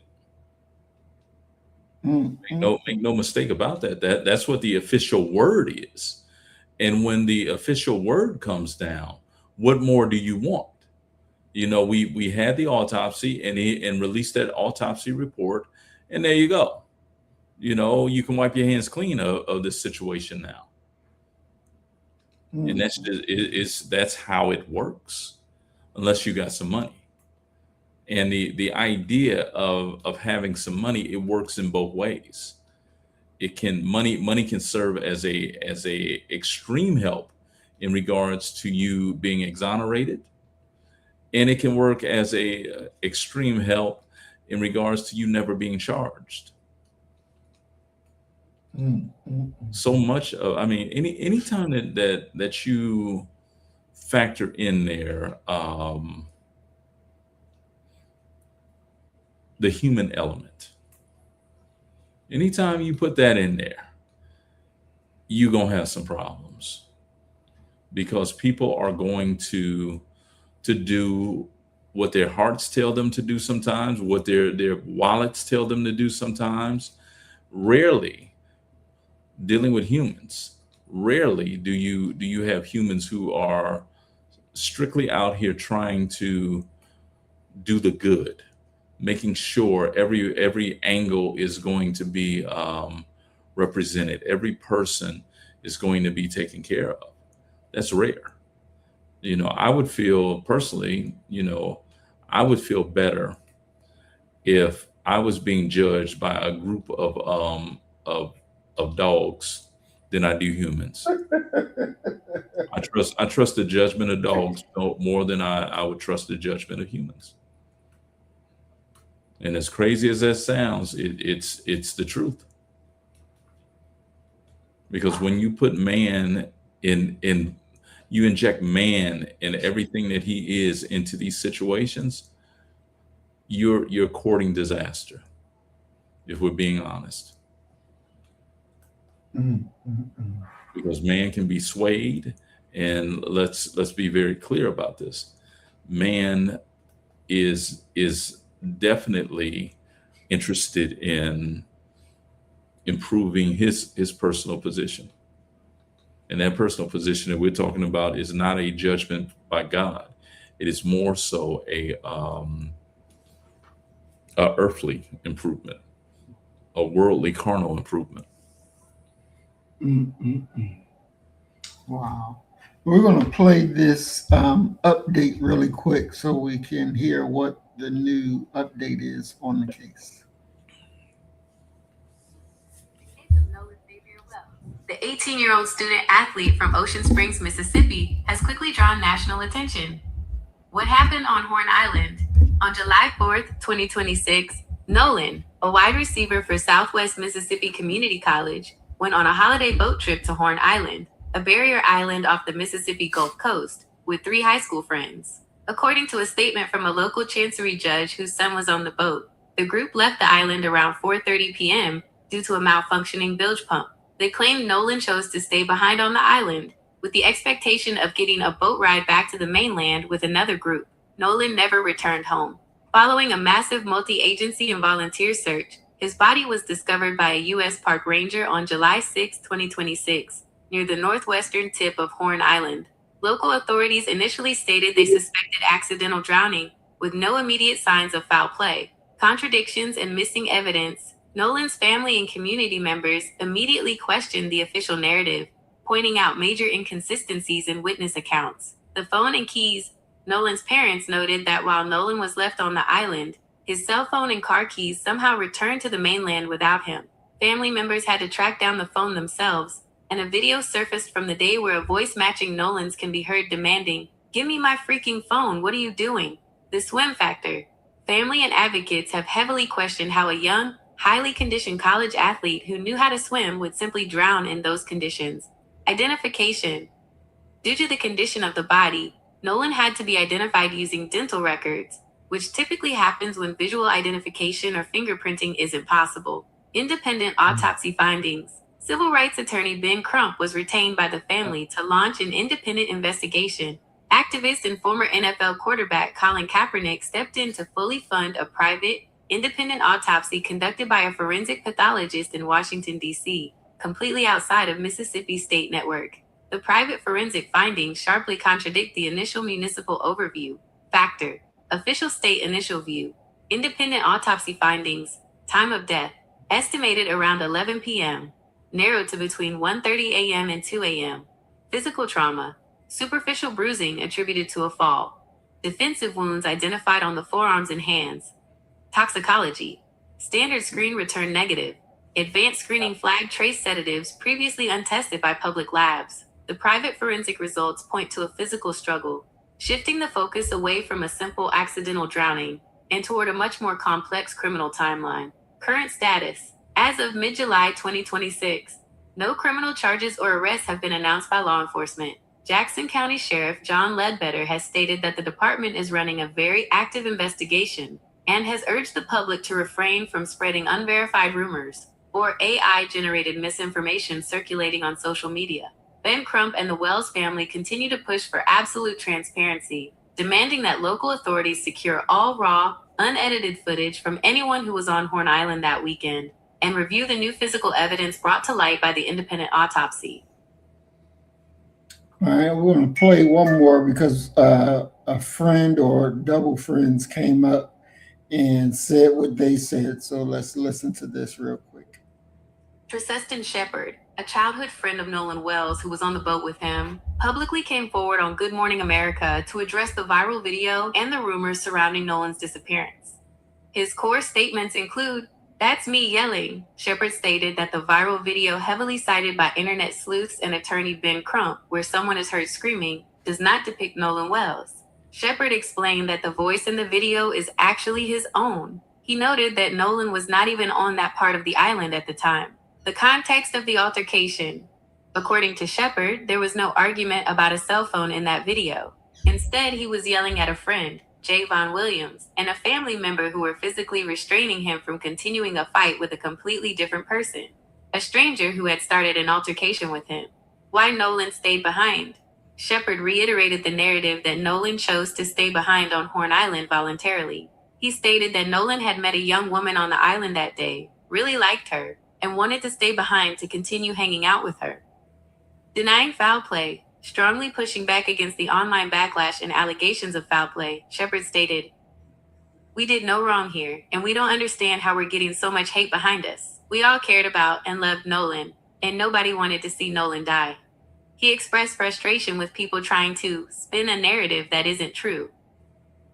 Mm, mm,
Make no mistake about that. That's what the official word is. And when the official word comes down, what more do you want? You know, we had the autopsy, and released that autopsy report, and there you go. You know, you can wipe your hands clean of this situation now. And
mm,
that's how it works, unless you got some money. And the idea of having some money, it works in both ways. It can money can serve as a extreme help in regards to you being exonerated, and it can work as a extreme help in regards to you never being charged.
mm, mm,
So much of, I mean, anytime that you factor in there, the human element, anytime you put that in there, you're gonna have some problems, because people are going to do what their hearts tell them to do sometimes, what their wallets tell them to do sometimes. Rarely, dealing with humans, rarely do you have humans who are strictly out here trying to do the good, making sure every angle is going to be represented, every person is going to be taken care of. That's rare. You know, I would feel personally, you know, I would feel better if I was being judged by a group of dogs than I do humans. I trust the judgment of dogs more than I would trust the judgment of humans. And as crazy as that sounds, it's the truth. Because when you put man in you inject man and everything that he is into these situations, you're courting disaster, if we're being honest.
mm, mm,
Because man can be swayed, and let's be very clear about this. man is definitely interested in improving his personal position. And that personal position that we're talking about is not a judgment by God. It is more so a earthly improvement, a worldly carnal improvement.
Mm-mm-mm. Wow. We're going to play this update really quick so we can hear what the new update is on the case.
Nolan Xavier Wells, the 18-year-old student athlete from Ocean Springs, Mississippi, has quickly drawn national attention. What happened on Horn Island? On July 4th, 2026, Nolan, a wide receiver for Southwest Mississippi Community College, went on a holiday boat trip to Horn Island, a barrier island off the Mississippi Gulf Coast, with 3 high school friends. According to a statement from a local chancery judge whose son was on the boat, the group left the island around 4:30 p.m. due to a malfunctioning bilge pump. They claimed Nolan chose to stay behind on the island, with the expectation of getting a boat ride back to the mainland with another group. Nolan never returned home. Following a massive multi-agency and volunteer search, his body was discovered by a U.S. Park Ranger on July 6, 2026, near the northwestern tip of Horn Island. Local authorities initially stated they suspected accidental drowning, with no immediate signs of foul play. Contradictions and missing evidence. Nolan's family and community members immediately questioned the official narrative, pointing out major inconsistencies in witness accounts. The phone and keys. Nolan's parents noted that while Nolan was left on the island, his cell phone and car keys somehow returned to the mainland without him. Family members had to track down the phone themselves, and a video surfaced from the day where a voice matching Nolan's can be heard demanding, "Give me my freaking phone, what are you doing?" The swim factor. Family and advocates have heavily questioned how a young, highly conditioned college athlete who knew how to swim would simply drown in those conditions. Identification. Due to the condition of the body, Nolan had to be identified using dental records, which typically happens when visual identification or fingerprinting isn't possible. Independent autopsy findings. Civil rights attorney Ben Crump was retained by the family to launch an independent investigation. Activist and former NFL quarterback Colin Kaepernick stepped in to fully fund a private, independent autopsy conducted by a forensic pathologist in Washington, D.C., completely outside of Mississippi State Network. The private forensic findings sharply contradict the initial municipal overview. Factor. Official state initial view. Independent autopsy findings. Time of death. Estimated around 11 p.m. Narrowed to between 1:30 a.m. and 2 a.m. Physical trauma. Superficial bruising attributed to a fall. Defensive wounds identified on the forearms and hands. Toxicology. Standard screen returned negative. Advanced screening flagged trace sedatives previously untested by public labs. The private forensic results point to a physical struggle, shifting the focus away from a simple accidental drowning and toward a much more complex criminal timeline. Current status. As of mid-July 2026, no criminal charges or arrests have been announced by law enforcement. Jackson County Sheriff John Ledbetter has stated that the department is running a very active investigation and has urged the public to refrain from spreading unverified rumors or AI-generated misinformation circulating on social media. Ben Crump and the Wells family continue to push for absolute transparency, demanding that local authorities secure all raw, unedited footage from anyone who was on Horn Island that weekend and review the new physical evidence brought to light by the independent autopsy.
All right, we're going to play one more because a friend or double friends came up and said what they said. So let's listen to this real quick.
Triseston Shepard, a childhood friend of Nolan Wells who was on the boat with him, publicly came forward on Good Morning America to address the viral video and the rumors surrounding Nolan's disappearance. His core statements include, "That's me yelling." Shepard stated that the viral video, heavily cited by internet sleuths and attorney Ben Crump, where someone is heard screaming, does not depict Nolan Wells. Shepard explained that the voice in the video is actually his own. He noted that Nolan was not even on that part of the island at the time. The context of the altercation. According to Shepard, there was no argument about a cell phone in that video. Instead, he was yelling at a friend, Javon Williams, and a family member who were physically restraining him from continuing a fight with a completely different person, a stranger who had started an altercation with him. Why Nolan stayed behind. Shepard reiterated the narrative that Nolan chose to stay behind on Horn Island voluntarily. He stated that Nolan had met a young woman on the island that day, really liked her, and wanted to stay behind to continue hanging out with her. Denying foul play, strongly pushing back against the online backlash and allegations of foul play, Shepard stated, "We did no wrong here, and we don't understand how we're getting so much hate behind us. We all cared about and loved Nolan, and nobody wanted to see Nolan die." He expressed frustration with people trying to spin a narrative that isn't true.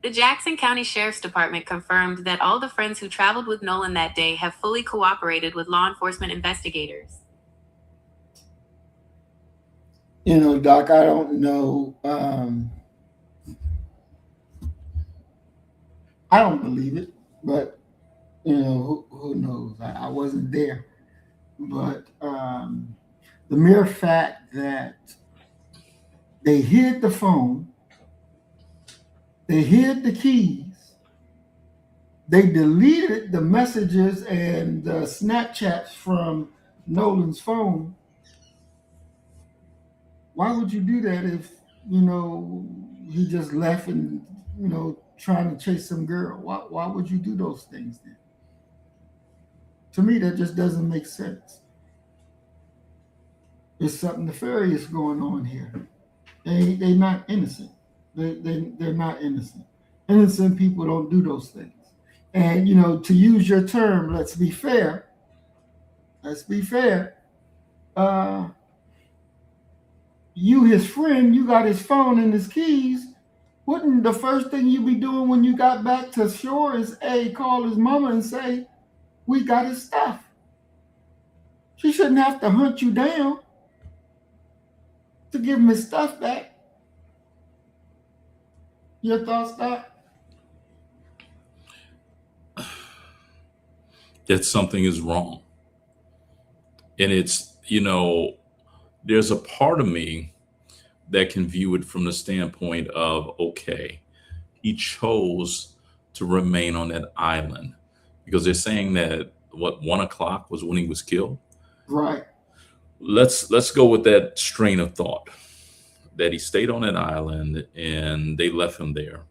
The Jackson County Sheriff's Department confirmed that all the friends who traveled with Nolan that day have fully cooperated with law enforcement investigators.
You know, Doc, I don't know. I don't believe it, but you know, who knows? I wasn't there, but the mere fact that they hid the phone, they hid the keys, they deleted the messages and the Snapchats from Nolan's phone. Why would you do that if, you know, he just left and, you know, trying to chase some girl? Why would you do those things then? To me, that just doesn't make sense. There's something nefarious going on here. They're not innocent. They're not innocent. Innocent people don't do those things. And, you know, to use your term, let's be fair. Let's be fair. You, his friend, you got his phone and his keys. Wouldn't the first thing you be doing when you got back to shore is call his mama and say, "We got his stuff"? She shouldn't have to hunt you down to give him his stuff back. Your thoughts, Doc?
That something is wrong. And it's, you know, there's a part of me that can view it from the standpoint of, okay, he chose to remain on that island because they're saying that 1 o'clock was when he was killed.
Right.
Let's go with that strain of thought that he stayed on that island and they left him there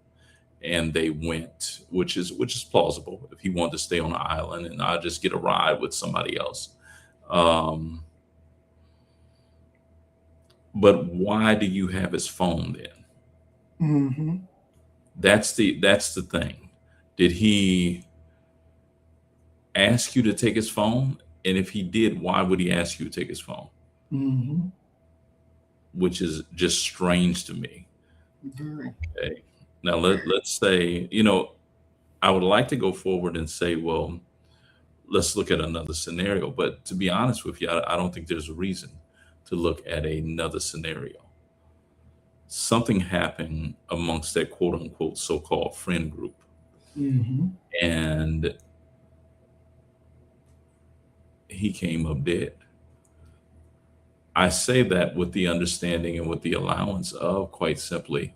and they went, which is plausible if he wanted to stay on the island and I'll just get a ride with somebody else. But why do you have his phone then?
Mm-hmm.
That's the thing. Did he ask you to take his phone? And if he did, why would he ask you to take his phone?
Mm-hmm.
Which is just strange to me.
Very.
Okay. Now let's say, you know, I would like to go forward and say, well, let's look at another scenario. But to be honest with you, I don't think there's a reason to look at another scenario. Something happened amongst that quote unquote so-called friend group.
Mm-hmm.
And he came up dead. I say that with the understanding and with the allowance of, quite simply,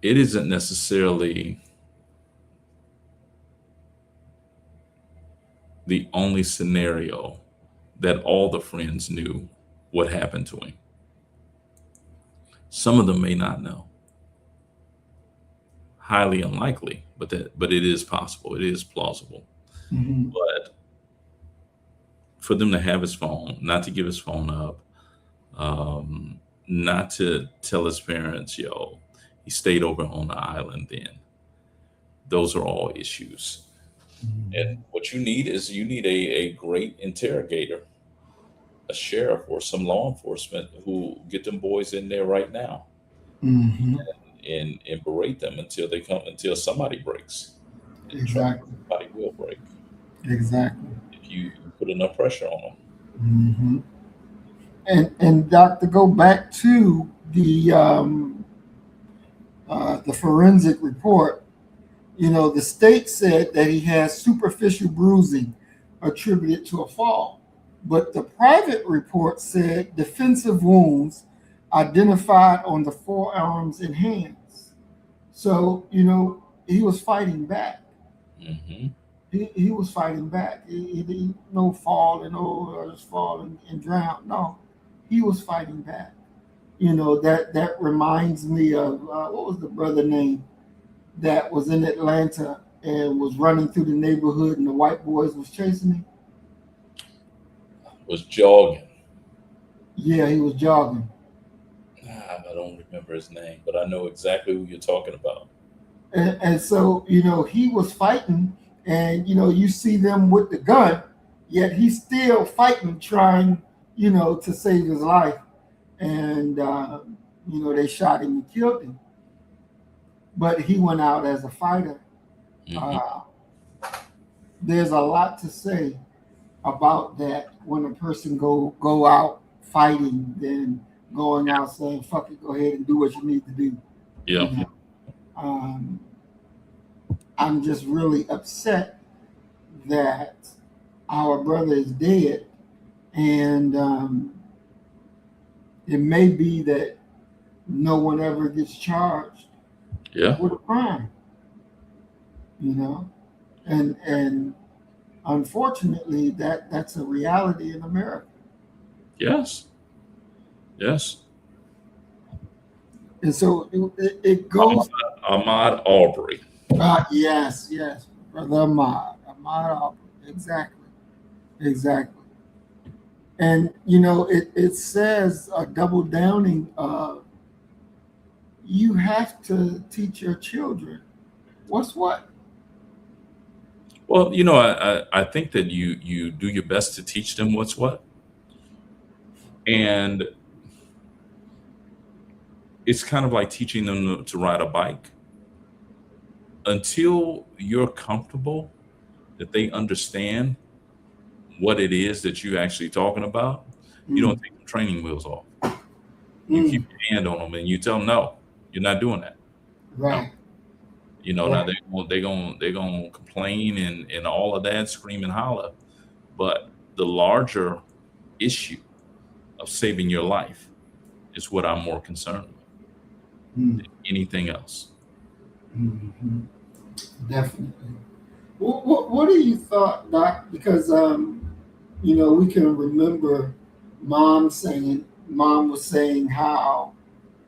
it isn't necessarily the only scenario that all the friends knew what happened to him. Some of them may not know. Highly unlikely, but it is possible. It is plausible.
Mm-hmm.
But for them to have his phone, not to give his phone up, not to tell his parents, yo, he stayed over on the island then. Those are all issues.
Mm-hmm.
And what you need is a great interrogator, a sheriff or some law enforcement who get them boys in there right now
Mm-hmm.
and berate them until somebody breaks. And
Exactly.
somebody will break
Exactly.
if you put enough pressure on them.
Mm-hmm. And Doc, to go back to the forensic report, you know, the state said that he has superficial bruising attributed to a fall, but the private report said defensive wounds identified on the forearms and hands. So, you know, he was fighting back.
Mm-hmm.
He was fighting back. He no fall and just fall and drown. No, he was fighting back. That reminds me of what was the brother name that was in Atlanta and was running through the neighborhood and the white boys was chasing him?
Was jogging.
Yeah, he was jogging.
I don't remember his name, but I know exactly who you're talking about.
And so, he was fighting, and, you see them with the gun, yet he's still fighting, trying, to save his life. And, they shot him and killed him. But he went out as a fighter. There's a lot to say about that when a person go out fighting than going out saying, fuck it, go ahead and do what you need to do.
Yeah.
I'm just really upset that our brother is dead, and it may be that no one ever gets charged with a crime, and unfortunately that's a reality in America.
Yes.
And so it goes.
Ahmaud Arbery.
Yes, brother Ahmaud Arbery. Exactly. And it says a double downing of you have to teach your children what's what.
Well, I think that you do your best to teach them what's what. And it's kind of like teaching them to ride a bike. Until you're comfortable that they understand what it is that you're actually talking about, you don't take the training wheels off. You keep your hand on them and you tell them, no, you're not doing that.
Right.
No. Now they're gonna complain and all of that, scream and holler. But the larger issue of saving your life is what I'm more concerned with than anything else.
Definitely. What do you thought, Doc? Because we can remember Mom was saying how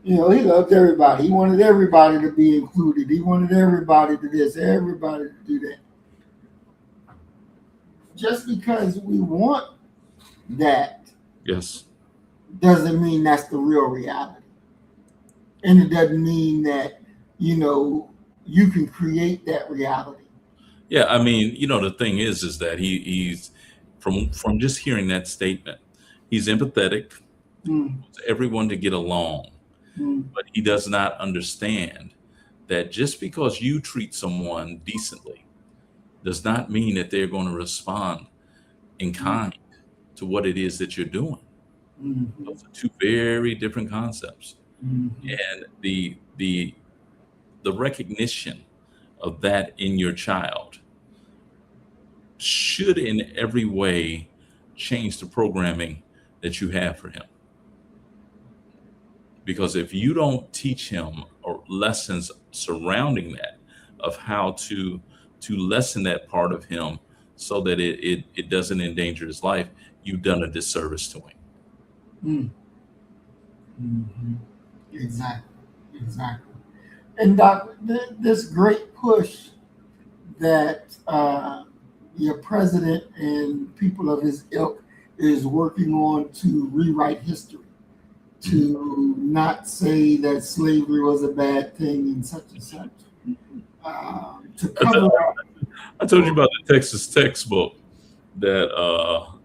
he loved everybody. He wanted everybody to be included. He wanted everybody to this, everybody to do that. Just because we want that,
Yes,
doesn't mean that's the real reality, and it doesn't mean that you can create that reality.
Yeah, I mean, the thing is that he's from just hearing that statement, he's empathetic, wants everyone to get along, but he does not understand that just because you treat someone decently does not mean that they're going to respond in kind to what it is that you're doing. Those are two very different concepts, and the recognition of that in your child should in every way change the programming that you have for him. Because if you don't teach him or lessons surrounding that of how to lessen that part of him so that it doesn't endanger his life, you've done a disservice to him.
Exactly. And Doc, this great push that your president and people of his ilk is working on to rewrite history, to not say that slavery was a bad thing and such, to cover up.
I told you about the Texas textbook that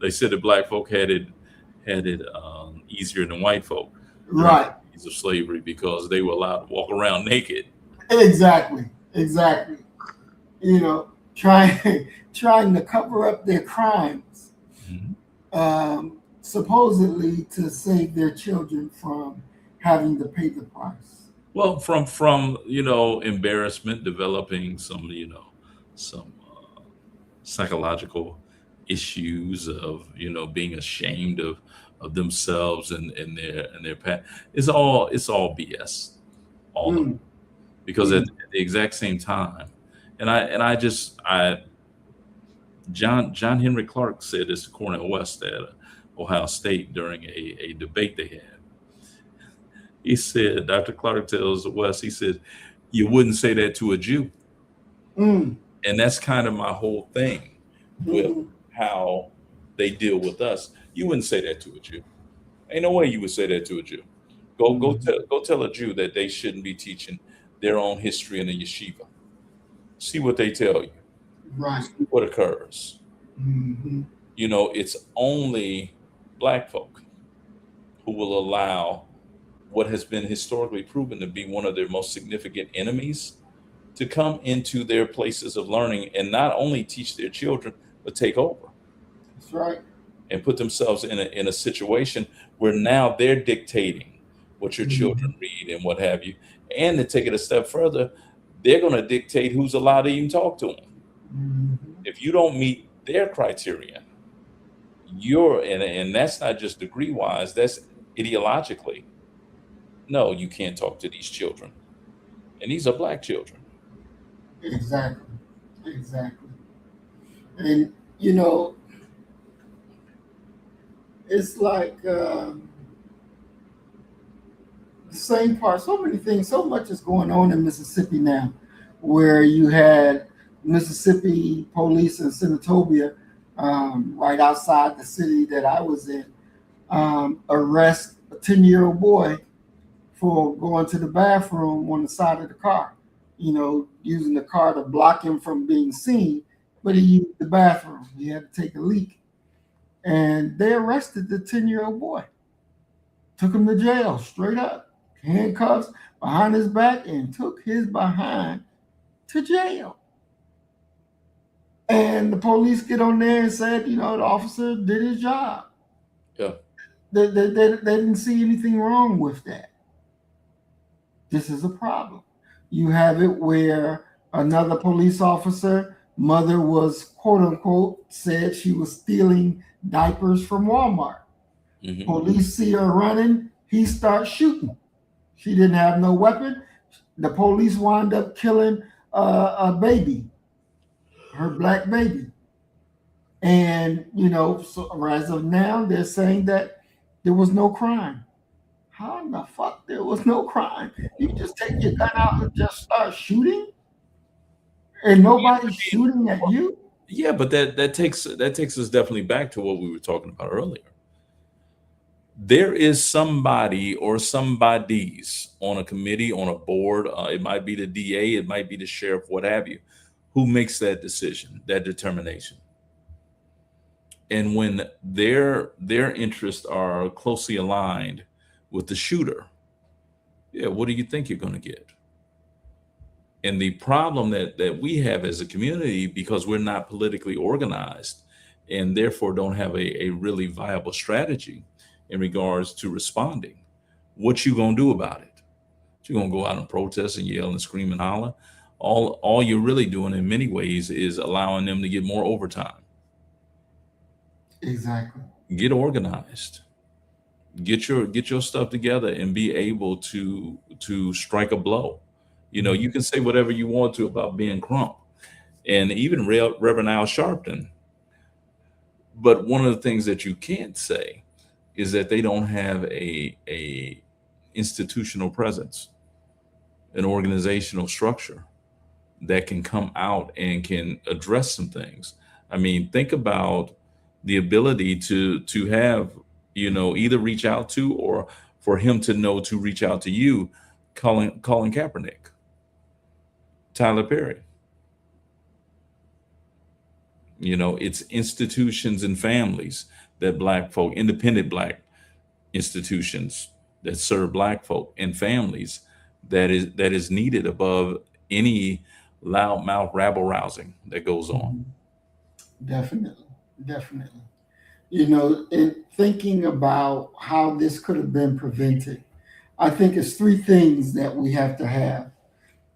they said that black folk had it easier than white folk.
Right.
Of slavery because they were allowed to walk around naked.
Exactly. Trying to cover up their crimes, supposedly to save their children from having to pay the price.
Well, from embarrassment, developing some psychological issues of being ashamed of themselves and their past. It's all BS, all of it. Because at the exact same time, John Henry Clark said this to Cornel West that Ohio State during a debate they had. He said, Dr. Clark tells Wes, he said, you wouldn't say that to a Jew.
Mm.
And that's kind of my whole thing with
Mhm.
how they deal with us. You wouldn't say that to a Jew. Ain't no way you would say that to a Jew. Go tell a Jew that they shouldn't be teaching their own history in a yeshiva. See what they tell you.
Right.
See what occurs.
Mhm.
You know, it's only Black folk who will allow what has been historically proven to be one of their most significant enemies to come into their places of learning and not only teach their children, but take over
That's right.
and put themselves in a situation where now they're dictating what your children read and what have you. And to take it a step further, they're going to dictate who's allowed to even talk to them.
Mhm.
If you don't meet their criteria, and that's not just degree wise, that's ideologically. No, you can't talk to these children. And these are Black children.
Exactly. Exactly. And, you know, it's like the same part, so many things, so much is going on in Mississippi now, where you had Mississippi police in Senatobia, right outside the city that I was in, arrest a 10-year-old boy for going to the bathroom on the side of the car, you know, using the car to block him from being seen, but he used the bathroom. He had to take a leak. And they arrested the 10-year-old boy, took him to jail straight up, handcuffs behind his back, and took his behind to jail. And the police get on there and said, you know, the officer did his job.
Yeah.
They didn't see anything wrong with that. This is a problem. You have it where another police officer, mother was quote unquote said she was stealing diapers from Walmart.
Mhm.
Police see her running, he starts shooting. She didn't have no weapon. The police wound up killing a baby, her Black baby. And, you know, so as of now, they're saying that there was no crime. How in the fuck there was no crime? You just take your gun out and just start shooting? And nobody's shooting at you?
Yeah, but that takes us definitely back to what we were talking about earlier. There is somebody or somebodies on a committee, on a board. It might be the DA, it might be the sheriff, what have you, who makes that decision, that determination. And when their interests are closely aligned with the shooter, yeah, what do you think you're going to get? And the problem that we have as a community, because we're not politically organized and therefore don't have a really viable strategy in regards to responding, what you going to do about it? You're going to go out and protest and yell and scream and holler? All you're really doing in many ways is allowing them to get more overtime.
Exactly.
Get organized. Get your stuff together and be able to strike a blow. You know, you can say whatever you want to about Ben Crump and even Reverend Al Sharpton. But one of the things that you can't say is that they don't have a institutional presence, an organizational structure that can come out and can address some things. I mean, think about the ability to have, you know, either reach out to or for him to know to reach out to you, Colin Kaepernick, Tyler Perry. You know, it's institutions and families that Black folk, independent Black institutions that serve Black folk and families that is needed above any loudmouth rabble rousing that goes on.
Definitely. Definitely. You know, in thinking about how this could have been prevented, I think it's three things that we have to have.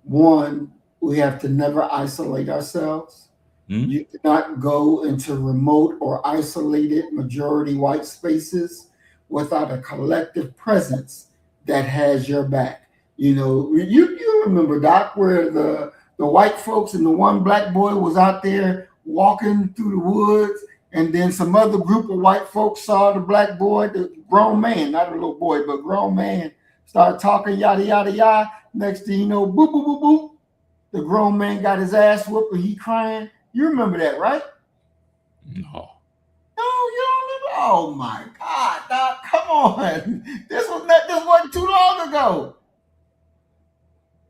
One, we have to never isolate ourselves.
Hmm?
You cannot go into remote or isolated majority white spaces without a collective presence that has your back. You know, you remember, Doc, where the white folks and the one Black boy was out there walking through the woods And then some other group of white folks saw the black boy, the grown man, not a little boy, but grown man, started talking yada yada yada. Next thing you know, boop boop boop boop. The grown man got his ass whooped and he crying. You remember that, right?
No.
No, you don't remember. Oh my God, Doc, come on. This wasn't too long ago.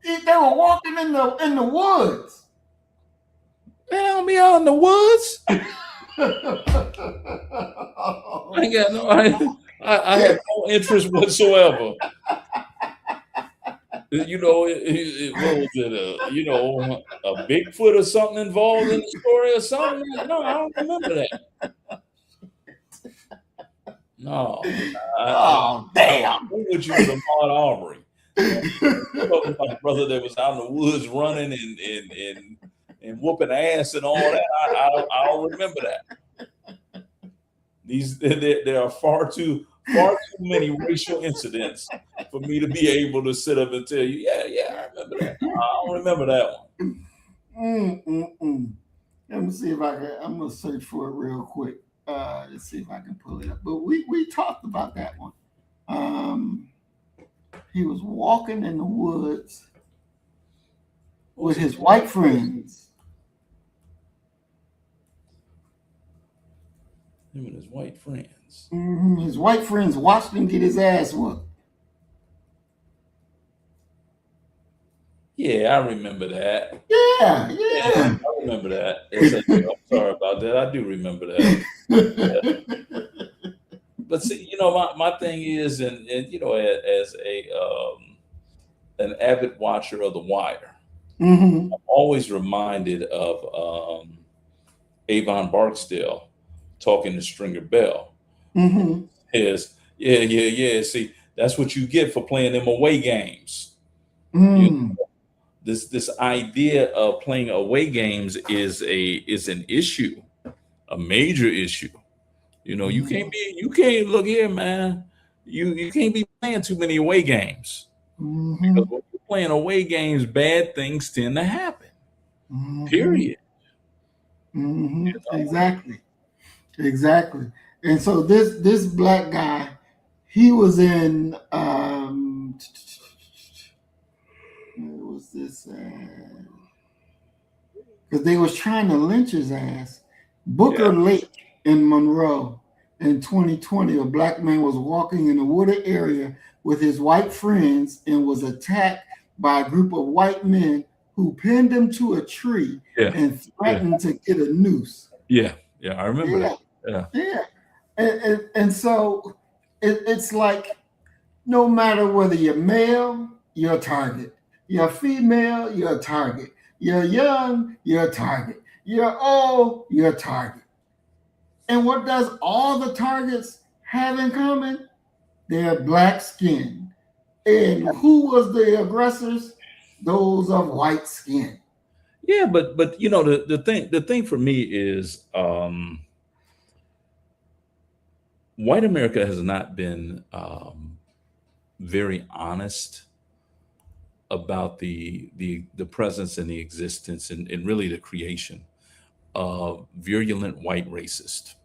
They were walking in the woods.
Man, me out in the woods. I ain't got no. I have no interest whatsoever. You know, what was it? You know, a Bigfoot or something involved in the story or something? No, I don't remember that. No.
Oh, damn.
Who would you with Ahmaud Arbery? My brother that was out in the woods running and whooping ass and all that. I don't remember that. There are far too many racial incidents for me to be able to sit up and tell you, yeah, I remember that. I don't remember that one.
Let me see if I can. I'm gonna search for it real quick. Let's see if I can pull it up. But we talked about that one. He was walking in the woods with his white friends.
Him and his white friends.
His white friends watched him get his ass whooped.
Yeah, I remember that.
Yeah.
I remember that. I'm sorry about that. I do remember that. Yeah. But see, you know, my thing is, and you know, as an avid watcher of The Wire, I'm always reminded of Avon Barksdale talking to Stringer Bell. Is yeah. See, that's what you get for playing them away games. You know, this idea of playing away games is an issue, a major issue. You know, you can't look here, man. You can't be playing too many away games. Because when you're playing away games, bad things tend to happen. Period. You know?
Exactly. And so this black guy, he was in what was this? Because they was trying to lynch his ass. Booker Lake in Monroe in 2020, a black man was walking in a wooded area with his white friends and was attacked by a group of white men who pinned him to a tree and threatened to get a noose.
Yeah, I remember that.
Yeah. And so it's like no matter whether you're male, you're a target. You're female, you're a target. You're young, you're a target. You're old, you're a target. And what does all the targets have in common? They're black skin. And who was the aggressors? Those of white skin.
Yeah, but you know, the thing for me is white America has not been very honest about the presence and the existence and really the creation of virulent white racists.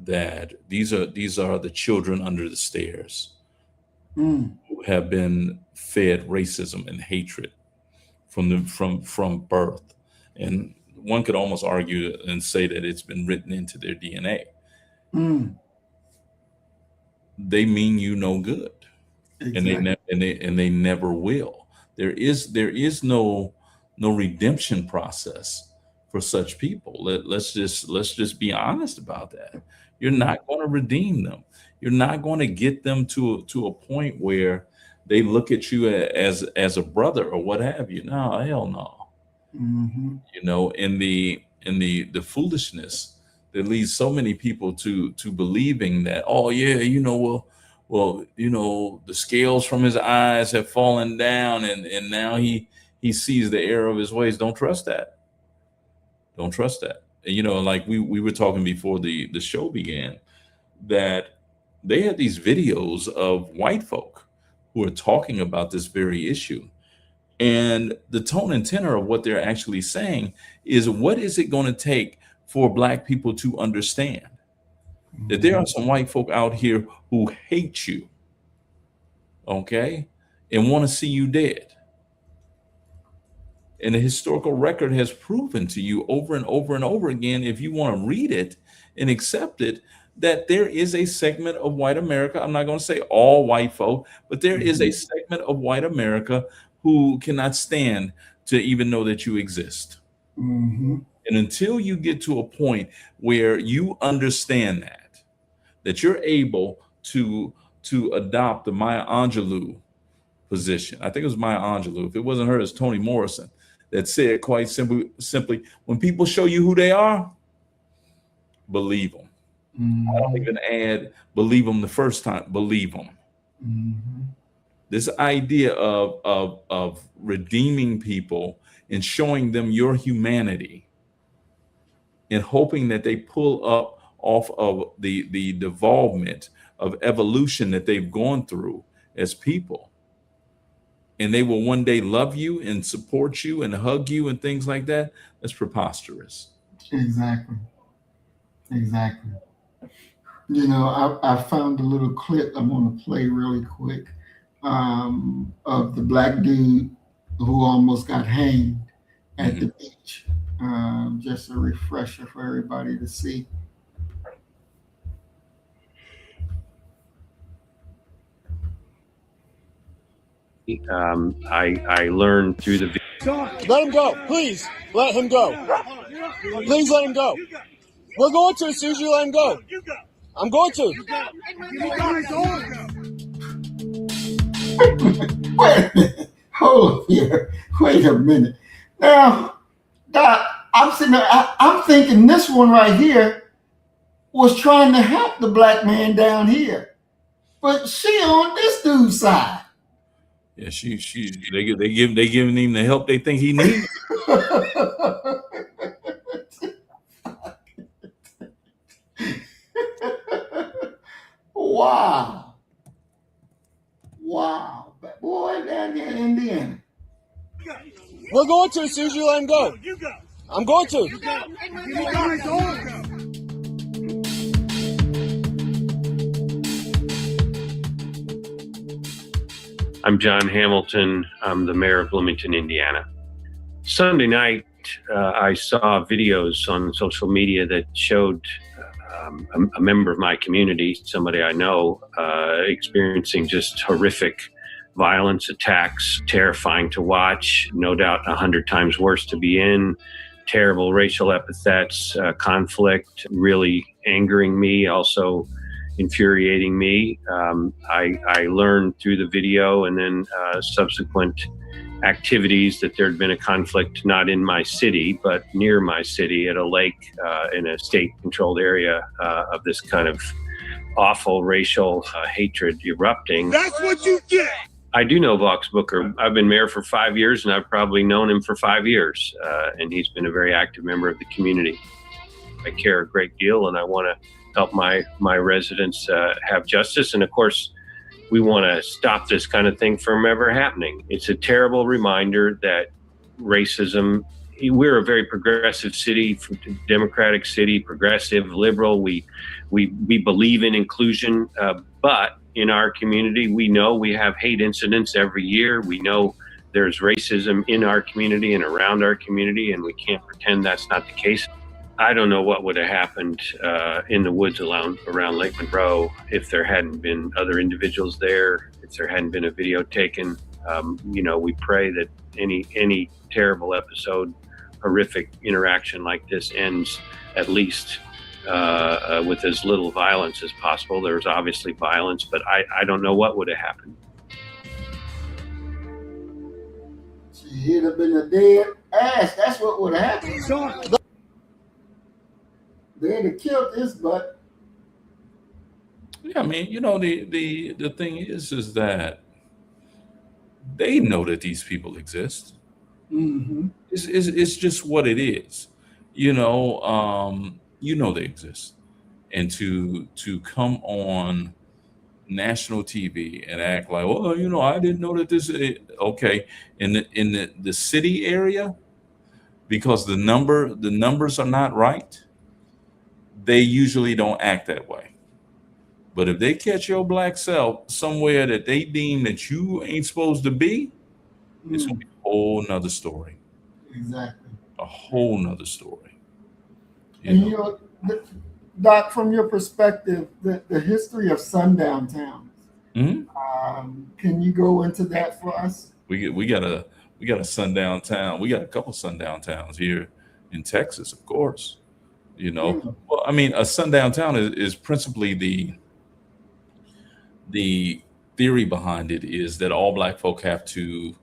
That these are the children under the stairs who have been fed racism and hatred from birth, and one could almost argue and say that it's been written into their DNA. They mean you no good. Exactly. and they never will. There is no redemption process for such people. Let's just be honest about that. You're not going to redeem them. You're not going to get them to a point where they look at you as a brother or what have you. No, hell no. You know, in the foolishness that leads so many people to believing that, oh yeah, you know, well, you know, the scales from his eyes have fallen down and now he sees the error of his ways. Don't trust that. Don't trust that. And, you know, like we were talking before the show began, that they had these videos of white folk who are talking about this very issue. And the tone and tenor of what they're actually saying is, what is it going to take for Black people to understand that there are some white folk out here who hate you, okay, and want to see you dead. And the historical record has proven to you over and over and over again, if you want to read it and accept it, that there is a segment of white America, I'm not going to say all white folk, but there is a segment of white America who cannot stand to even know that you exist.
Mm-hmm.
And until you get to a point where you understand that you're able to adopt the Maya Angelou position. I think it was Maya Angelou. If it wasn't her, it's Toni Morrison that said quite simply, when people show you who they are, believe them.
Mm-hmm.
I don't even add believe them the first time, believe them.
Mm-hmm.
This idea of redeeming people and showing them your humanity and hoping that they pull up off of the devolvement of evolution that they've gone through as people. And they will one day love you and support you and hug you and things like that. That's preposterous.
Exactly. Exactly. You know, I found a little clip I'm going to play really quick of the Black dude who almost got hanged at the beach. Just a refresher for everybody to see.
I learned through the
Let him go, please. Let him go. Please let him go. We're going to as soon as you let him go. I'm going to.
Wait a minute. Hold on here. Wait a minute. Now, Doc, I'm sitting there, I'm thinking this one right here was trying to help the Black man down here. But she on this dude's side.
Yeah, they giving him the help they think he needs.
Wow. Wow. Boy, down there in Indiana.
We're going to as soon as you let him go. I'm going to.
I'm John Hamilton. I'm the mayor of Bloomington, Indiana. Sunday night, I saw videos on social media that showed a member of my community, somebody I know, experiencing just horrific violence, attacks, terrifying to watch, no doubt 100 times worse to be in, terrible racial epithets, conflict, really angering me, also infuriating me. I learned through the video and then subsequent activities that there had been a conflict not in my city, but near my city at a lake in a state-controlled area of this kind of awful racial hatred erupting.
That's what you get.
I do know Vox Booker. I've been mayor for 5 years, and I've probably known him for 5 years, and he's been a very active member of the community. I care a great deal, and I want to help my residents have justice. And of course, we want to stop this kind of thing from ever happening. It's a terrible reminder that racism, we're a very progressive city, democratic city, progressive, liberal. We believe in inclusion, but in our community, we know we have hate incidents every year. We know there's racism in our community and around our community, and we can't pretend that's not the case. I don't know what would have happened in the woods around Lake Monroe if there hadn't been other individuals there, if there hadn't been a video taken. We pray that any terrible episode, horrific interaction like this ends at least with as little violence as possible. There was obviously violence, but I don't know what would have happened.
He'd have been a dead ass. That's what would have happened. They'd have killed this butt.
Yeah, I mean, the thing is that they know that these people exist.
Mm-hmm.
It's just what it is. They exist. And to come on national TV and act like, well, I didn't know that this is okay. In the city area, because the numbers are not right. they usually don't act that way. But if they catch your black self somewhere that they deem that you ain't supposed to be, it's gonna be a whole nother story.
Exactly.
A whole nother story.
And you know, Doc, from your perspective, the history of sundown towns. Can you go into that for us?
We got a sundown town. We got a couple sundown towns here in Texas, of course. You know, well, I mean, a sundown town is principally the theory behind it is that all black folk have to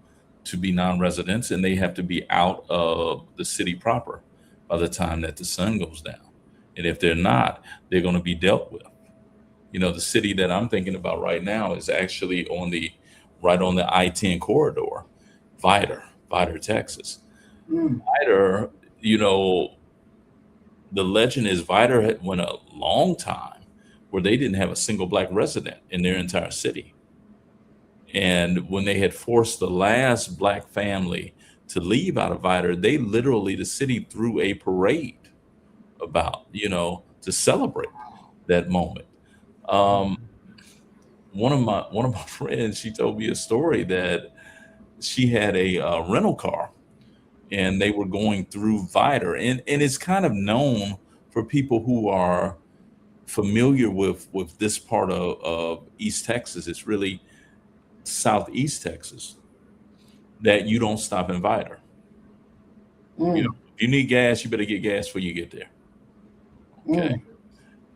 be non-residents, and they have to be out of the city proper by the time that the sun goes down. And if they're not, they're going to be dealt with. You know, the city that I'm thinking about right now is actually right on the I-10 corridor, Vidor, Texas. Vidor, you know, the legend is Vidor had went a long time where they didn't have a single black resident in their entire city. And when they had forced the last black family to leave out of Vidor, the city threw a parade about, you know, to celebrate that moment. One of my friends, she told me a story that she had a rental car, and they were going through Vidor, and it's kind of known for people who are familiar with this part of East Texas. It's really Southeast Texas, that you don't stop in Vidor. You know, if you need gas, you better get gas before you get there. Okay.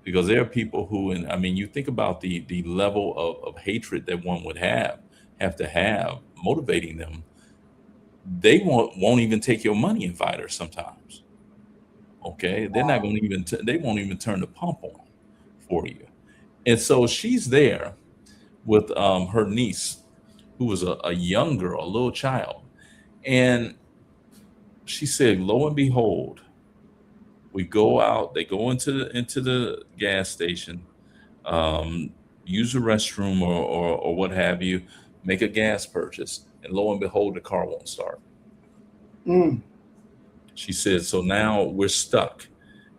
Because there are people who, and I mean, you think about the level of hatred that one would have to have motivating them. They won't even take your money in Vidor sometimes. Okay. They're not going to even, they won't even turn the pump on for you. And so she's there with her niece, who was a young girl, a little child. And she said, lo and behold, we go out, they go into the gas station, use the restroom or what have you, make a gas purchase, and lo and behold, the car won't start. She said, so now we're stuck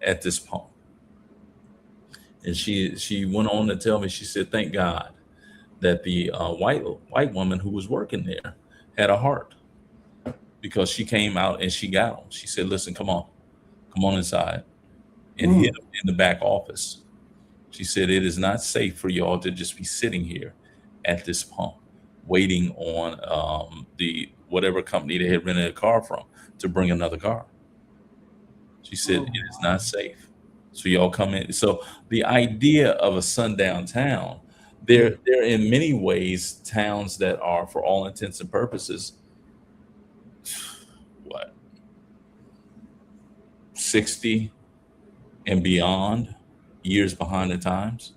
at this pump. And she went on to tell me, she said, thank God that the white woman who was working there had a heart, because she came out and she got him. She said, listen, come on inside, and hit him in the back office. She said, it is not safe for y'all to just be sitting here at this pump waiting on the whatever company they had rented a car from to bring another car. She said, it is not safe. So y'all come in. So the idea of a sundown town, they're in many ways towns that are, for all intents and purposes, 60 and beyond years behind the times.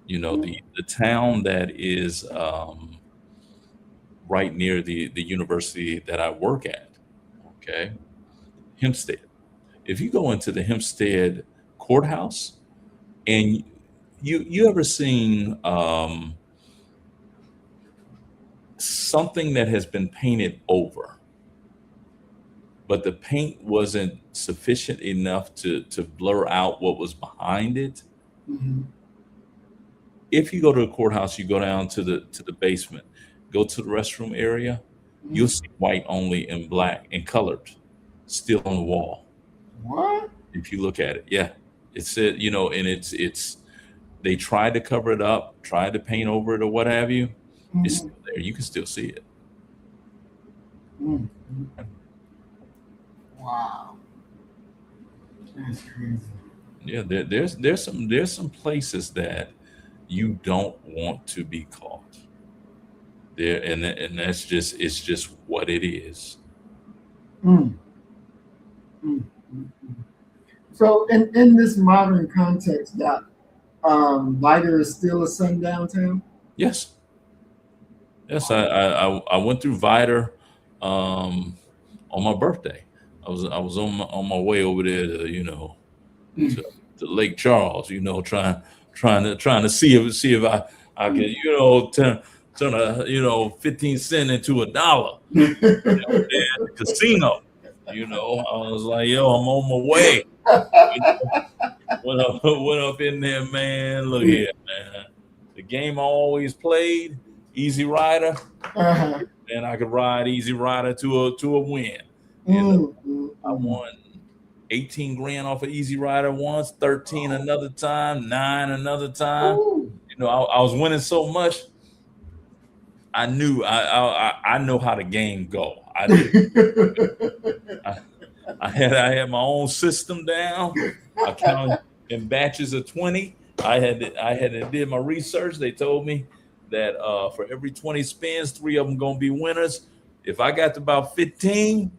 You know, the town that is right near the university that I work at, okay, Hempstead. If you go into the Hempstead courthouse, and you ever seen something that has been painted over, but the paint wasn't sufficient enough to blur out what was behind it? If you go to the courthouse, you go down to the basement, go to the restroom area, you'll see white only and black and colored still on the wall.
What?
If you look at it, yeah, it said, you know, and it's they tried to cover it up, tried to paint over it or what have you. It's still there. You can still see it.
Wow, that's crazy.
Yeah, there's some places that you don't want to be caught there, and that's just, it's just what it is.
So in this modern context, that Vidor is still a sundown town?
Yes. I went through Vidor on my birthday. I was on my way over there to, you know, to Lake Charles, you know, trying to see if I could, you know, turn a, you know, 15 cents into $1 you know, at the casino. You know, I was like, yo, I'm on my way. Went up in there, man. Look here, man. The game I always played, Easy Rider,
Uh-huh.
and I could ride Easy Rider to a win. You know, I
Mm.
won 18 grand off of Easy Rider once, 13 another time, 9 another time.
Ooh.
You know, I was winning so much. I knew I know how the game go. I do. I had my own system down. I counted in batches of 20. I had did my research. They told me that for every 20 spins, 3 of them gonna be winners. If I got to about 15,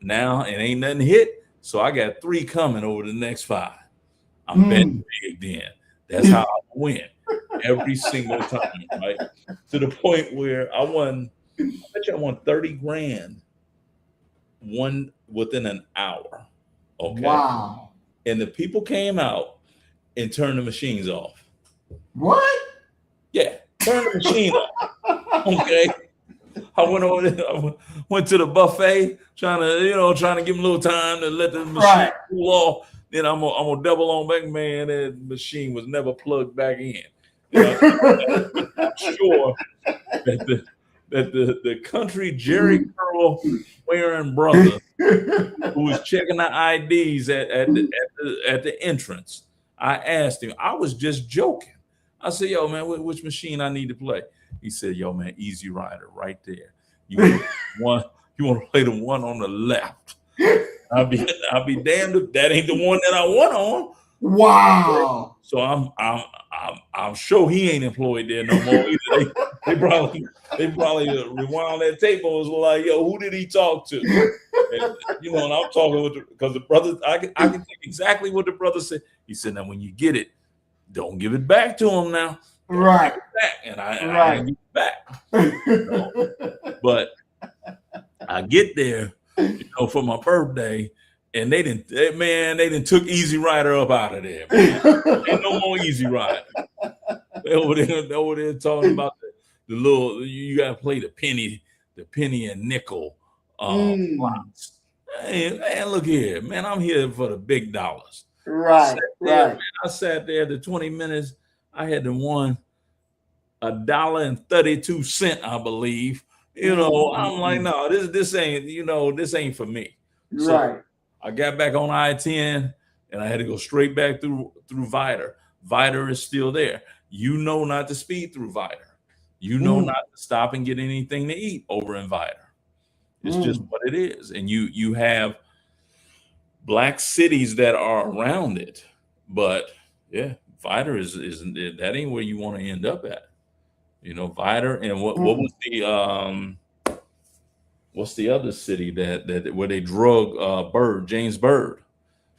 now it ain't nothing hit. So I got 3 coming over the next 5. I'm betting big then. That's how I win every single time, right? To the point where I bet you I won 30 grand within an hour. Okay.
Wow.
And the people came out and turned the machines off.
What?
Yeah, turn the machine off. Okay. I went over there, I went to the buffet, trying to give them a little time to let the machine cool off. Then I'm gonna double on back, man. That machine was never plugged back in. You know, I'm sure that the country Jerry Curl wearing brother who was checking the IDs at the entrance. I asked him, I was just joking. I said, yo, man, which machine I need to play? He said, yo, man, Easy Rider right there. You want to play the one on the left. I'll be damned if that ain't the one that I won on.
Wow.
So I'm sure he ain't employed there no more either. They probably rewound that tape and was like, yo, who did he talk to? And, and I'm talking because the brother, I can think exactly what the brother said. He said, now when you get it, don't give it back to him now.
Right.
And I didn't give it back. But I get there, for my birthday, and they didn't took Easy Rider up out of there, man. Ain't no more Easy Rider. They over there talking about the little, you gotta play the penny and nickel slots. Hey, man, look here, man. I'm here for the big dollars.
Right.
Man, I sat there the 20 minutes. I had to won $1.32, I believe. I'm like, no, this ain't for me. So
Right.
I got back on I-10 and I had to go straight back through Vider. Vider is still there. You know not to speed through Vider. You know not to stop and get anything to eat over in Vider. It's just what it is. And you have black cities that are around it. But yeah, Vider is that ain't where you want to end up at. Vider and what was the what's the other city that where they drug Bird, James Bird?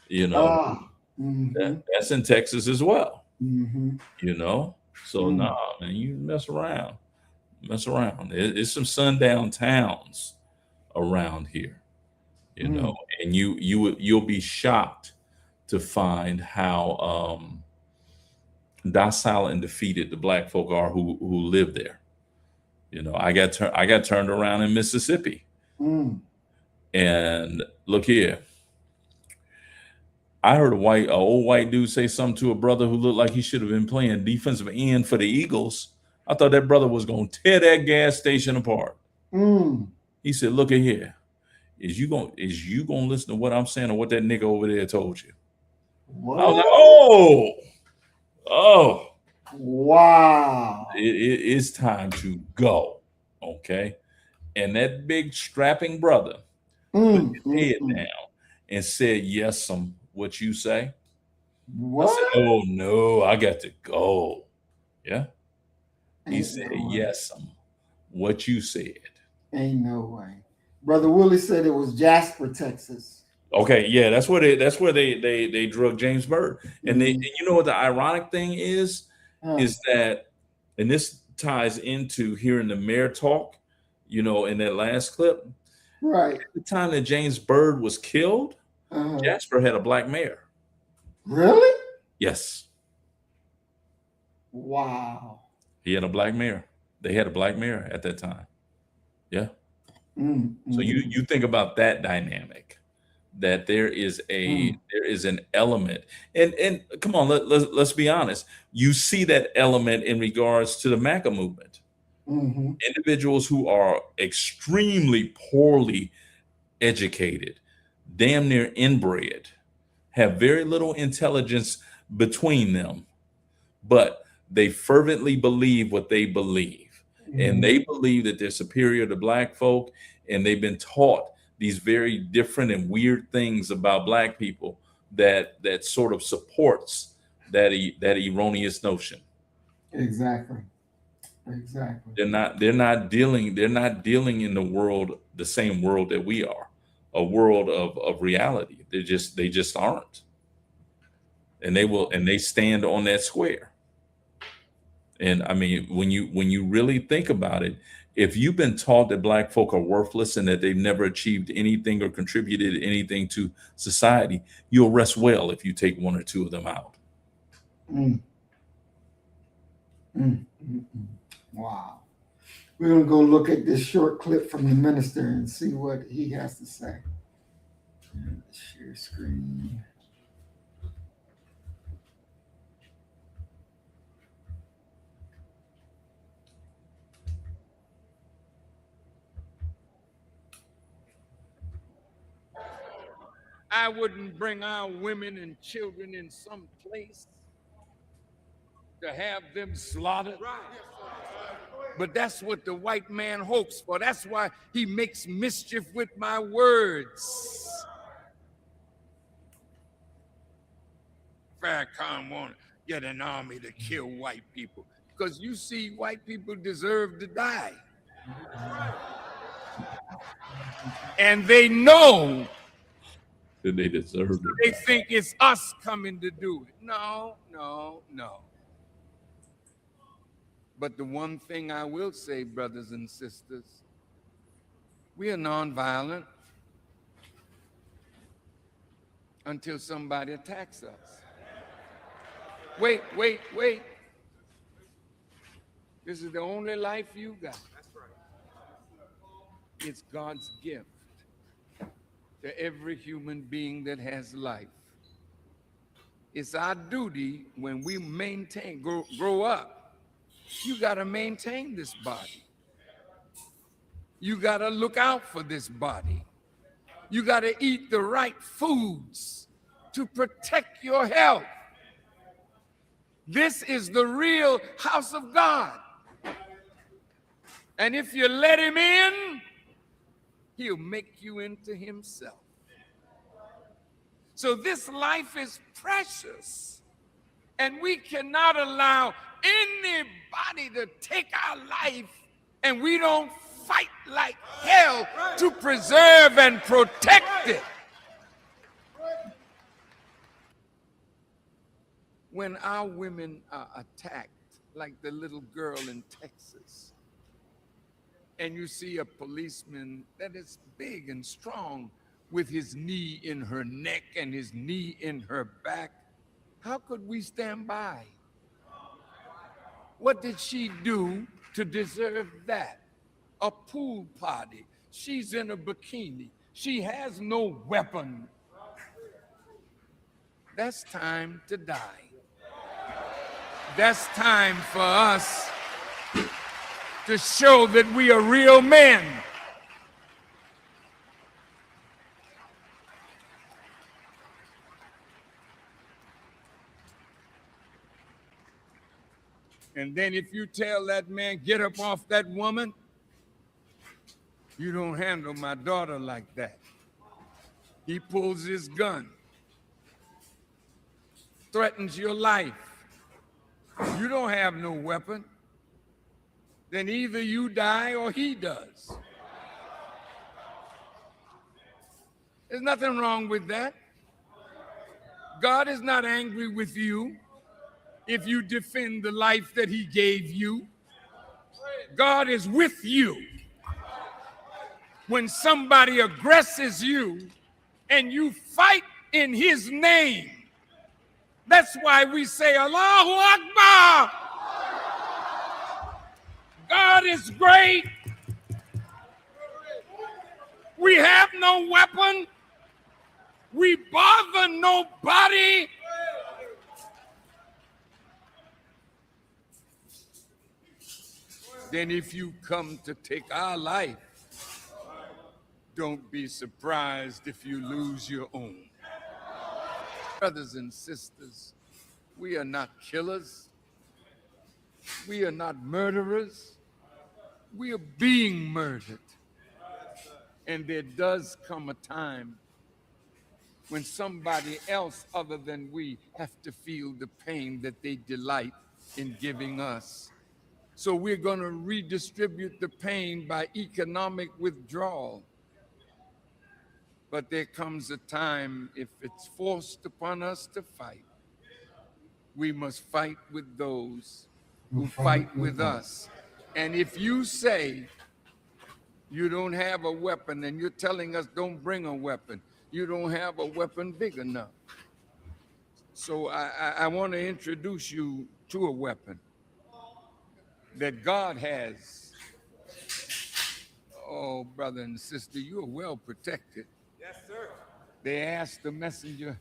That's in Texas as well. So nah, man, you mess around. It's some sundown towns around here, and you'll be shocked to find how docile and defeated the black folk are who live there. I got turned around in Mississippi, and look here. I heard an old white dude say something to a brother who looked like he should have been playing defensive end for the Eagles. I thought that brother was gonna tear that gas station apart. He said, "Look at here. Is you gonna listen to what I'm saying or what that nigga over there told you?"
What?
I was like, oh.
Wow.
It's time to go. Okay. And that big strapping brother put his head down and said, yes, what you say?
What?
I said, oh no, I got to go. Yeah. He said, yes, what you said.
Ain't no way. Brother Willie said it was Jasper, Texas.
Okay, yeah, that's where they drug James Bird. And and you know what the ironic thing is that, and this ties into hearing the mayor talk, in that last clip.
Right.
At the time that James Bird was killed, Jasper had a black mayor.
Really?
Yes.
Wow.
He had a black mayor. They had a black mayor at that time. Yeah. So you think about that dynamic, that there is an element, and come on, let's be honest. You see that element in regards to the MAGA movement. Individuals who are extremely poorly educated, damn near inbred, have very little intelligence between them, but they fervently believe what they believe. And they believe that they're superior to Black folk, and they've been taught these very different and weird things about Black people that sort of supports that erroneous notion.
Exactly.
They're not dealing in the same world that we are, a world of reality. They just aren't. And they stand on that square. And I mean, when you really think about it, if you've been taught that Black folk are worthless and that they've never achieved anything or contributed anything to society, you'll rest well if you take one or two of them out.
Wow. We're going to go look at this short clip from the minister and see what he has to say. Share screen.
I wouldn't bring our women and children in some place to have them slaughtered. But that's what the white man hopes for. That's why he makes mischief with my words. Farrakhan won't get an army to kill white people because you see, white people deserve to die. And they know
that they deserve it.
They think it's us coming to do it. No. But the one thing I will say, brothers and sisters, we are nonviolent until somebody attacks us. Wait. This is the only life you got. That's right. It's God's gift to every human being that has life. It's our duty when we grow up. You got to maintain this body. You got to look out for this body. You got to eat the right foods to protect your health. This is the real house of God. And if you let him in, he'll make you into himself. So this life is precious, and we cannot allow anybody to take our life, and we don't fight like hell to preserve and protect it. When our women are attacked, like the little girl in Texas, and you see a policeman that is big and strong with his knee in her neck and his knee in her back, how could we stand by? What did she do to deserve that? A pool party. She's in a bikini. She has no weapon. That's time to die. That's time for us to show that we are real men. And then if you tell that man, get up off that woman, you don't handle my daughter like that. He pulls his gun, threatens your life. You don't have no weapon. Then either you die or he does. There's nothing wrong with that. God is not angry with you if you defend the life that he gave you. God is with you when somebody aggresses you and you fight in his name. That's why we say Allahu Akbar. God is great. We have no weapon. We bother nobody. Then if you come to take our life, don't be surprised if you lose your own. Brothers and sisters, we are not killers. We are not murderers. We are being murdered. And there does come a time when somebody else other than we have to feel the pain that they delight in giving us. So we're going to redistribute the pain by economic withdrawal. But there comes a time, if it's forced upon us to fight, we must fight with those who fight with us. And if you say you don't have a weapon and you're telling us don't bring a weapon, you don't have a weapon big enough. So I want to introduce you to a weapon that God has. Oh, brother and sister, you are well protected.
Yes, sir.
They asked the messenger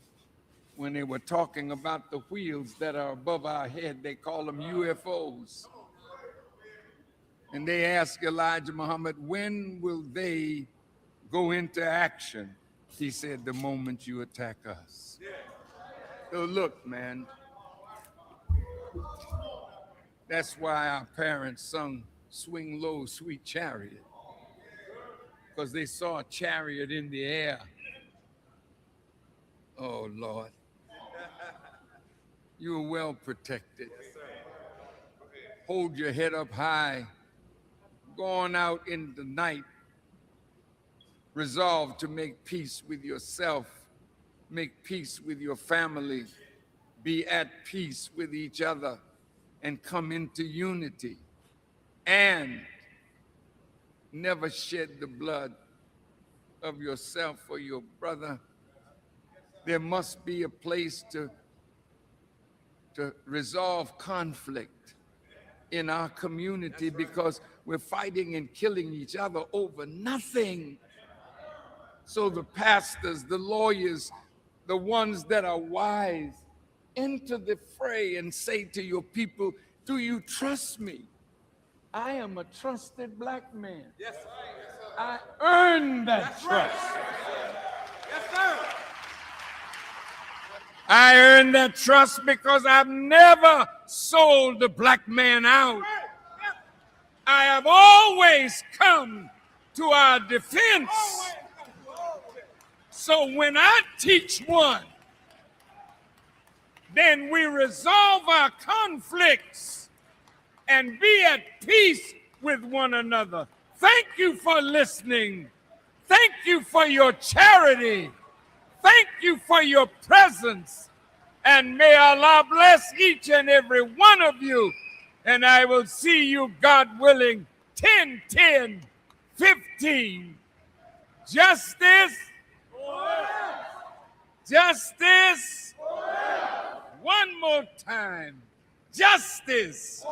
when they were talking about the wheels that are above our head, they call them UFOs. And they asked Elijah Muhammad, when will they go into action? He said, the moment you attack us. So look, man, that's why our parents sung Swing Low, Sweet Chariot, because they saw a chariot in the air. Oh, Lord. You are well protected. Hold your head up high. Going out in the night, resolve to make peace with yourself, make peace with your family, be at peace with each other, and come into unity. And never shed the blood of yourself or your brother. There must be a place to resolve conflict in our community, because we're fighting and killing each other over nothing. So the pastors, the lawyers, the ones that are wise, enter the fray and say to your people, do you trust me? I am a trusted black man.
Yes, sir.
I earned that trust.
Yes, sir.
I earned that trust because I've never sold the black man out. I have always come to our defense. So when I teach one, then we resolve our conflicts and be at peace with one another. Thank you for listening. Thank you for your charity. Thank you for your presence. And may Allah bless each and every one of you. And I will see you, God willing, 10, 10, 15. Justice. Justice. One more time. Justice.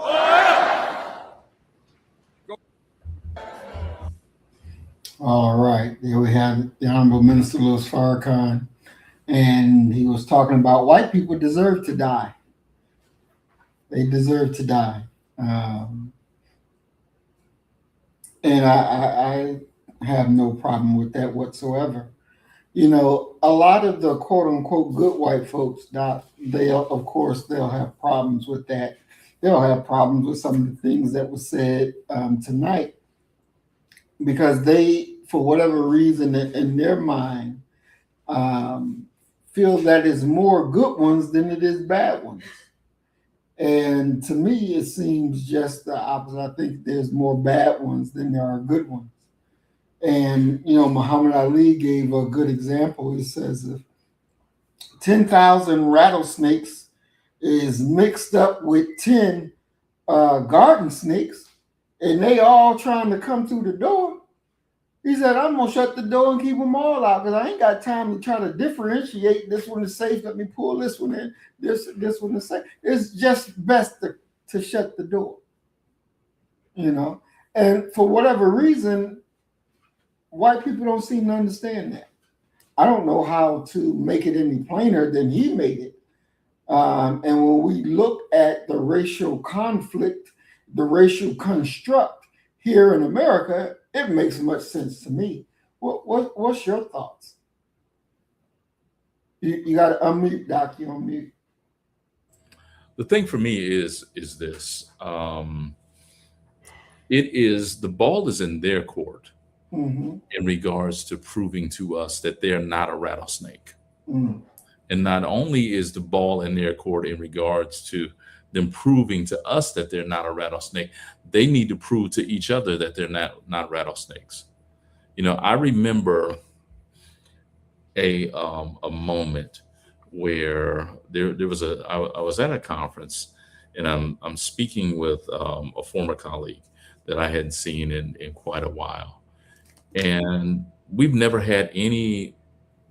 All right. There we have the Honorable Minister Louis Farrakhan. And he was talking about white people deserve to die. They deserve to die. And I have no problem with that whatsoever. You know, a lot of the quote unquote good white folks, they'll have problems with that. They'll have problems with some of the things that were said tonight, because they, for whatever reason in their mind, feel that it's more good ones than it is bad ones. And to me, it seems just the opposite. I think there's more bad ones than there are good ones. And, you know, Muhammad Ali gave a good example. He says if 10,000 rattlesnakes is mixed up with 10 garden snakes, and they all trying to come through the door, he said, I'm going to shut the door and keep them all out, because I ain't got time to try to differentiate. This one is safe. Let me pull this one in. This one is safe. It's just best to shut the door, you know. And for whatever reason, white people don't seem to understand that. I don't know how to make it any plainer than he made it. And when we look at the racial conflict, the racial construct here in America, it makes much sense to me. What's your thoughts? You got to unmute, Doc. You on mute.
The thing for me is this. It is, the ball is in their court in regards to proving to us that they're not a rattlesnake. And not only is the ball in their court in regards to them proving to us that they're not a rattlesnake, they need to prove to each other that they're not rattlesnakes. You know, I remember a moment where there was I was at a conference, and I'm speaking with a former colleague that I hadn't seen in quite a while, and we've never had any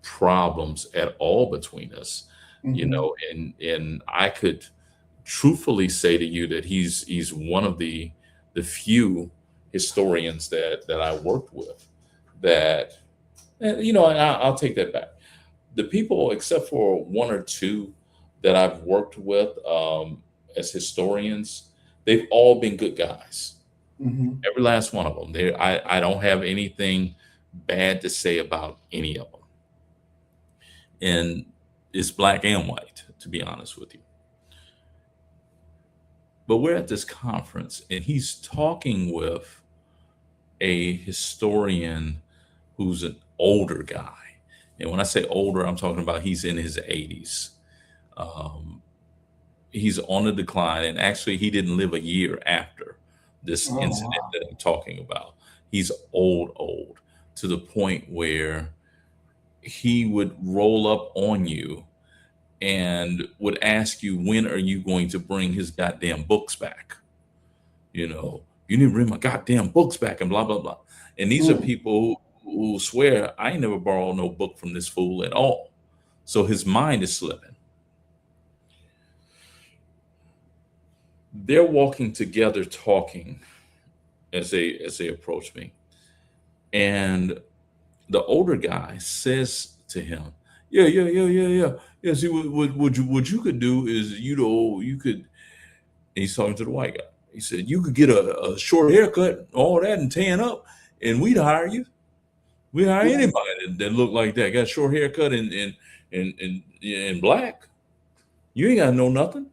problems at all between us, you know, and I could truthfully say to you that he's one of the few historians that I worked with that, you know, and I'll take that back. The people, except for one or two that I've worked with as historians, they've all been good guys. Every last one of them. I don't have anything bad to say about any of them. And it's black and white, to be honest with you. But we're at this conference, and he's talking with a historian who's an older guy. And when I say older, I'm talking about he's in his 80s. He's on the decline, and actually he didn't live a year after this incident that I'm talking about. He's old, to the point where he would roll up on you and would ask you, when are you going to bring his goddamn books back? You know, you need to bring my goddamn books back, and blah, blah, blah. And these are people who swear, I ain't never borrowed no book from this fool at all. So his mind is slipping. They're walking together, talking as they approach me. And the older guy says to him, yeah. See, what you could do is, you know, you could, and he's talking to the white guy. He said, you could get a short haircut, all that, and tan up, and we'd hire you. We hire anybody that look like that, got a short haircut and black. You ain't got to know nothing.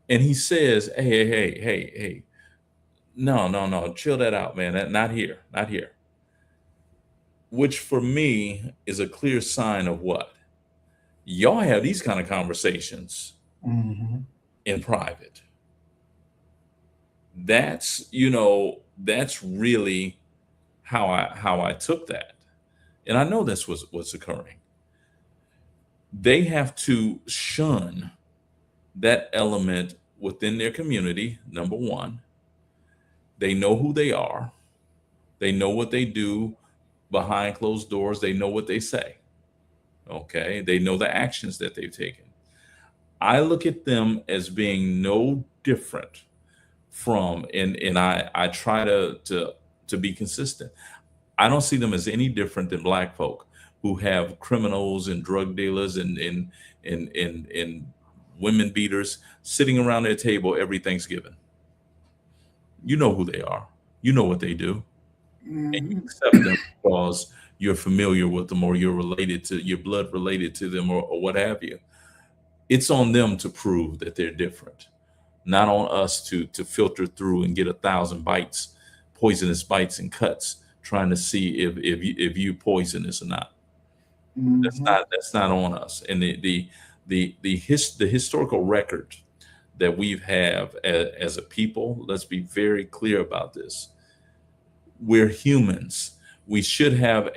And he says, hey, no, chill that out, man. Not here. Which for me is a clear sign of what? Y'all have these kind of conversations in private. That's, you know, that's really how I took that. And I know that's what's occurring. They have to shun that element within their community, number one. They know who they are. They know what they do behind closed doors. They know what they say. Okay. They know the actions that they've taken. I look at them as being no different from, and I try to be consistent. I don't see them as any different than black folk who have criminals and drug dealers and women beaters sitting around their table every Thanksgiving. You know who they are. You know what they do. And you accept them because you're familiar with them, or you're blood related to them, or what have you. It's on them to prove that they're different, not on us to filter through and get 1,000 bites, poisonous bites and cuts, trying to see if you poisonous or not. That's not on us. And the historical record that we have as a people, let's be very clear about this. We're humans. We should have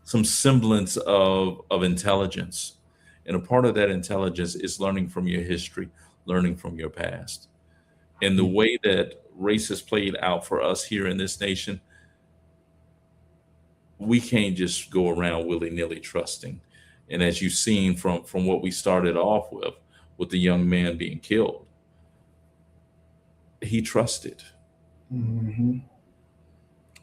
some semblance of intelligence. And a part of that intelligence is learning from your history, learning from your past. And the way that race has played out for us here in this nation, we can't just go around willy-nilly trusting. And as you've seen from what we started off with the young man being killed, he trusted.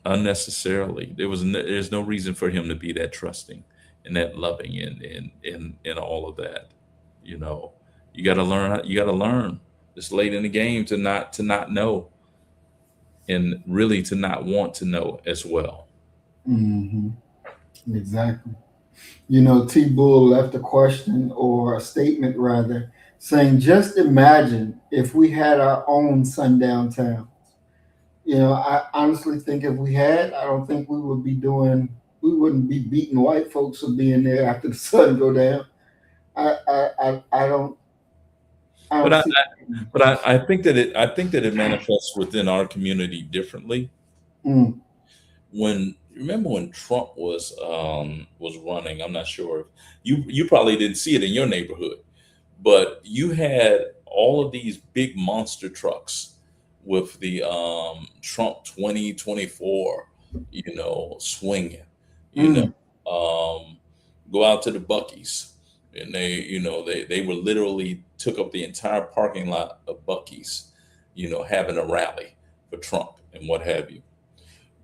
unnecessarily. There's no reason for him to be that trusting and that loving and all of that. You know, you got to learn. You got to learn this late in the game to not know, and really to not want to know as well.
Hmm. Exactly. You know, T. Bull left a question or a statement rather saying, just imagine if we had our own sundown town. You know, I honestly think if we had, I don't think we wouldn't be beating white folks for being there after the sun go down. I don't, I
But
don't see.
I think that it manifests within our community differently.
Mm,
When remember when Trump was running, I'm not sure if you probably didn't see it in your neighborhood, but you had all of these big monster trucks with the Trump 2024, swinging, you know,
mm,
go out to the Buckies, and they were literally took up the entire parking lot of Buckies, having a rally for Trump and what have you.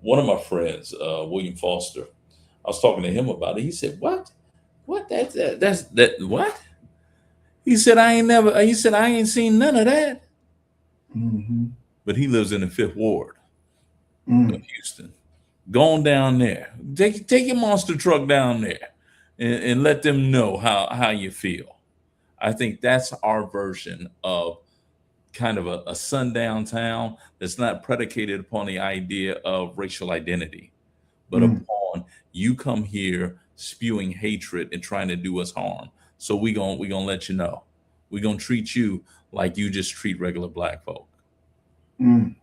One of my friends, William Foster, I was talking to him about it. He said, "What? What? That's that? What?" He said, "I ain't never." He said, "I ain't seen none of that."
hmm
But he lives in the Fifth Ward of
mm,
Houston. Go on down there. Take your monster truck down there, and let them know how you feel. I think that's our version of kind of a sundown town that's not predicated upon the idea of racial identity, but
mm,
upon you come here spewing hatred and trying to do us harm. So we gonna let you know. We're gonna treat you like you just treat regular black folk.
mm,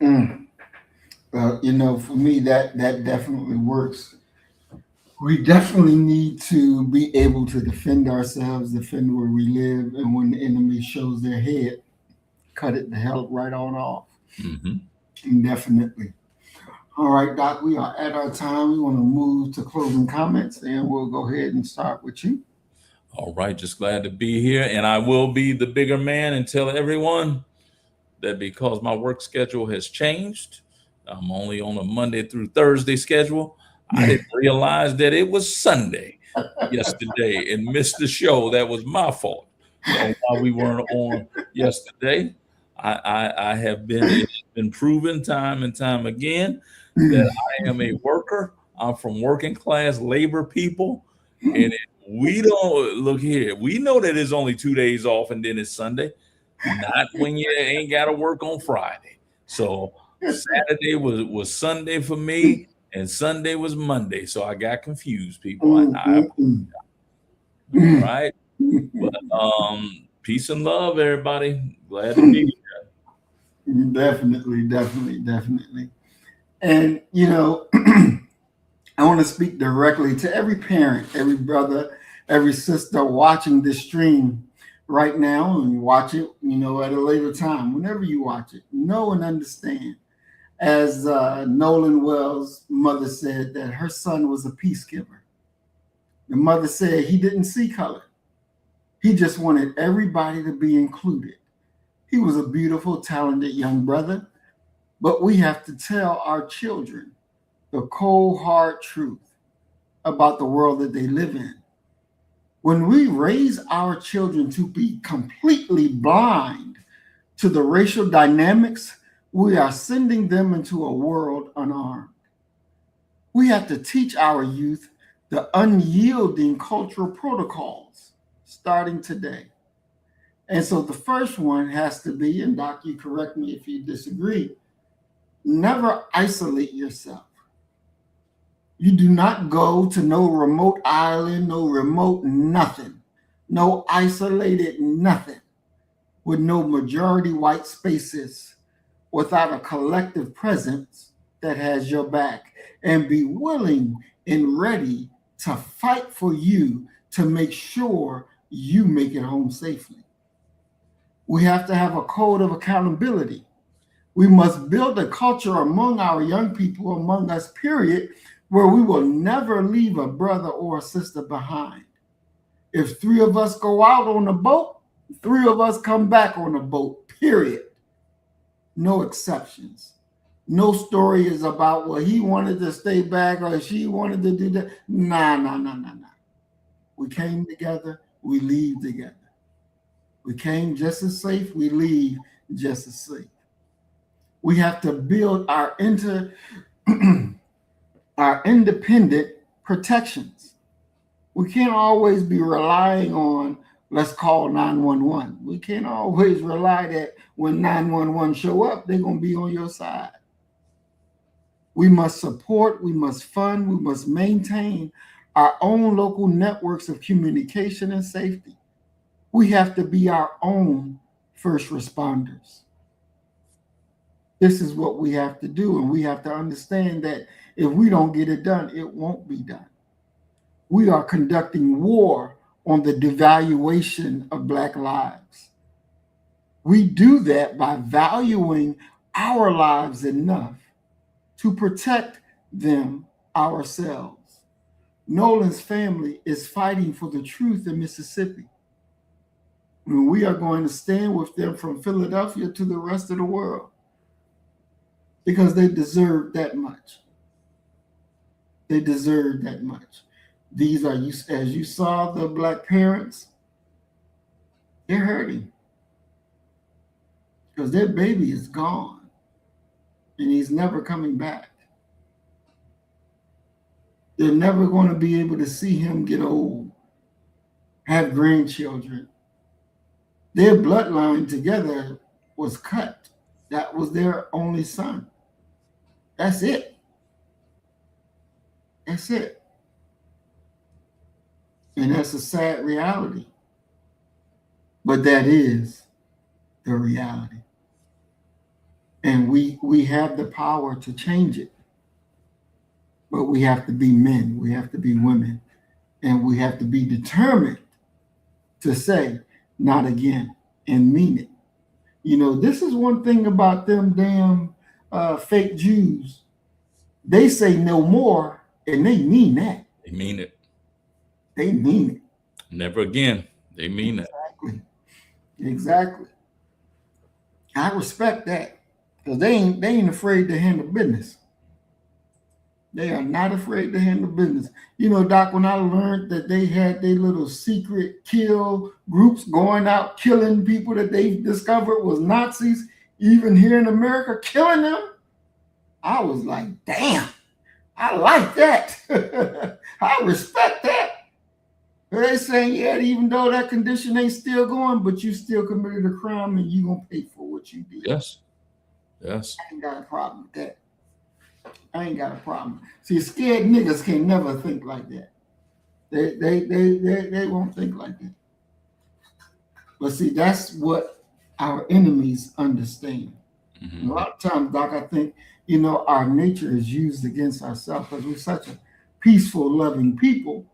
mm. You know, for me, that definitely works. We definitely need to be able to defend ourselves, defend where we live, and when the enemy shows their head, cut it the hell right on off.
Hmm.
Definitely. All right, Doc, we are at our time. We want to move to closing comments, and we'll go ahead and start with you.
All right, just glad to be here, and I will be the bigger man and tell everyone that because my work schedule has changed, I'm only on a Monday through Thursday schedule. I didn't realize that it was Sunday yesterday and missed the show. That was my fault. Why we weren't on yesterday. I have it's been proven time and time again that I am a worker. I'm from working class labor people. And we don't look here. We know that it's only 2 days off and then it's Sunday. Not when you ain't got to work on Friday. So Saturday was Sunday for me, and Sunday was Monday. So I got confused, people. All right. But peace and love, everybody. Glad to be here.
Definitely, definitely, definitely. And, you know, I want to speak directly to every parent, every brother, every sister watching this stream right now, and you watch it, at a later time. Whenever you watch it, know and understand. As Nolan Wells' mother said, that her son was a peace giver. The mother said he didn't see color. He just wanted everybody to be included. He was a beautiful, talented young brother, but we have to tell our children the cold, hard truth about the world that they live in. When we raise our children to be completely blind to the racial dynamics, we are sending them into a world unarmed. We have to teach our youth the unyielding cultural protocols starting today. And so the first one has to be, and Doc, you correct me if you disagree, never isolate yourself. You do not go to no remote island, no remote nothing, no isolated nothing with no majority white spaces without a collective presence that has your back, and be willing and ready to fight for you to make sure you make it home safely. We have to have a code of accountability. We must build a culture among our young people, among us, period, where we will never leave a brother or a sister behind. If 3 of us go out on a boat, 3 of us come back on a boat, period. No exceptions. No story is about, well, he wanted to stay back or she wanted to do that. Nah. We came together, we leave together. We came just as safe, we leave just as safe. We have to build our independent protections. We can't always be relying on, let's call 911. We can't always rely that when 911 show up, they're going to be on your side. We must support, we must fund, we must maintain our own local networks of communication and safety. We have to be our own first responders. This is what we have to do, and we have to understand that if we don't get it done, it won't be done. We are conducting war on the devaluation of Black lives. We do that by valuing our lives enough to protect them ourselves. Nolan's family is fighting for the truth in Mississippi. And we are going to stand with them from Philadelphia to the rest of the world because they deserve that much. They deserve that much. These are, as you saw, the Black parents, they're hurting because their baby is gone and he's never coming back. They're never going to be able to see him get old, have grandchildren. Their bloodline together was cut. That was their only son. That's it. That's it. And that's a sad reality. But that is the reality. And we have the power to change it. But we have to be men, we have to be women, and we have to be determined to say, not again, and mean it. You know, this is one thing about them damn fake Jews. They say no more, and they mean that.
They mean it.
They mean it.
Never again. They mean it.
Exactly. I respect that because they ain't afraid to handle business. They are not afraid to handle business. You know, Doc, when I learned that they had their little secret kill groups going out killing people that they discovered was Nazis, even here in America, killing them, I was like, damn, I like that. I respect that. They're saying, yeah, even though that condition ain't still going, but you still committed a crime and you're going to pay for what you did.
Yes. Yes.
I ain't got a problem with that. I ain't got a problem. See, scared niggas can never think like that. They won't think like that. But see, that's what our enemies understand. Mm-hmm. A lot of times, Doc, I think, you know, our nature is used against ourselves because we're such a peaceful, loving people,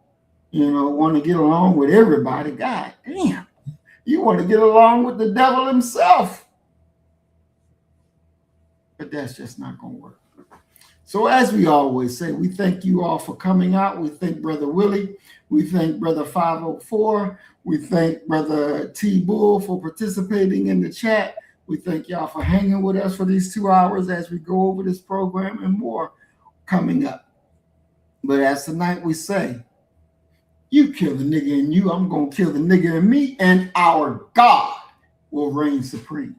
you know, want to get along with everybody. God damn, you want to get along with the devil himself. But that's just not going to work. So as we always say, we thank you all for coming out. We thank Brother Willie. We thank Brother 504. We thank Brother T. Bull for participating in the chat. We thank y'all for hanging with us for these 2 hours as we go over this program and more coming up. But as tonight we say, you kill the nigga in you, I'm going to kill the nigga in me, and our God will reign supreme.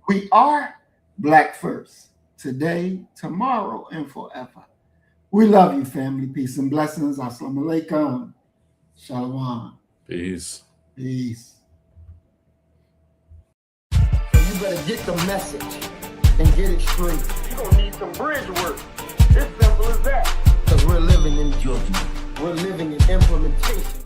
We are Black first. Today, tomorrow, and forever. We love you, family. Peace and blessings. Assalamu alaikum. Shalom.
Peace.
Peace. So you better get the message and get it straight.
You're going to need some bridge work. It's simple as that.
Because we're living in judgment. We're living in implementation.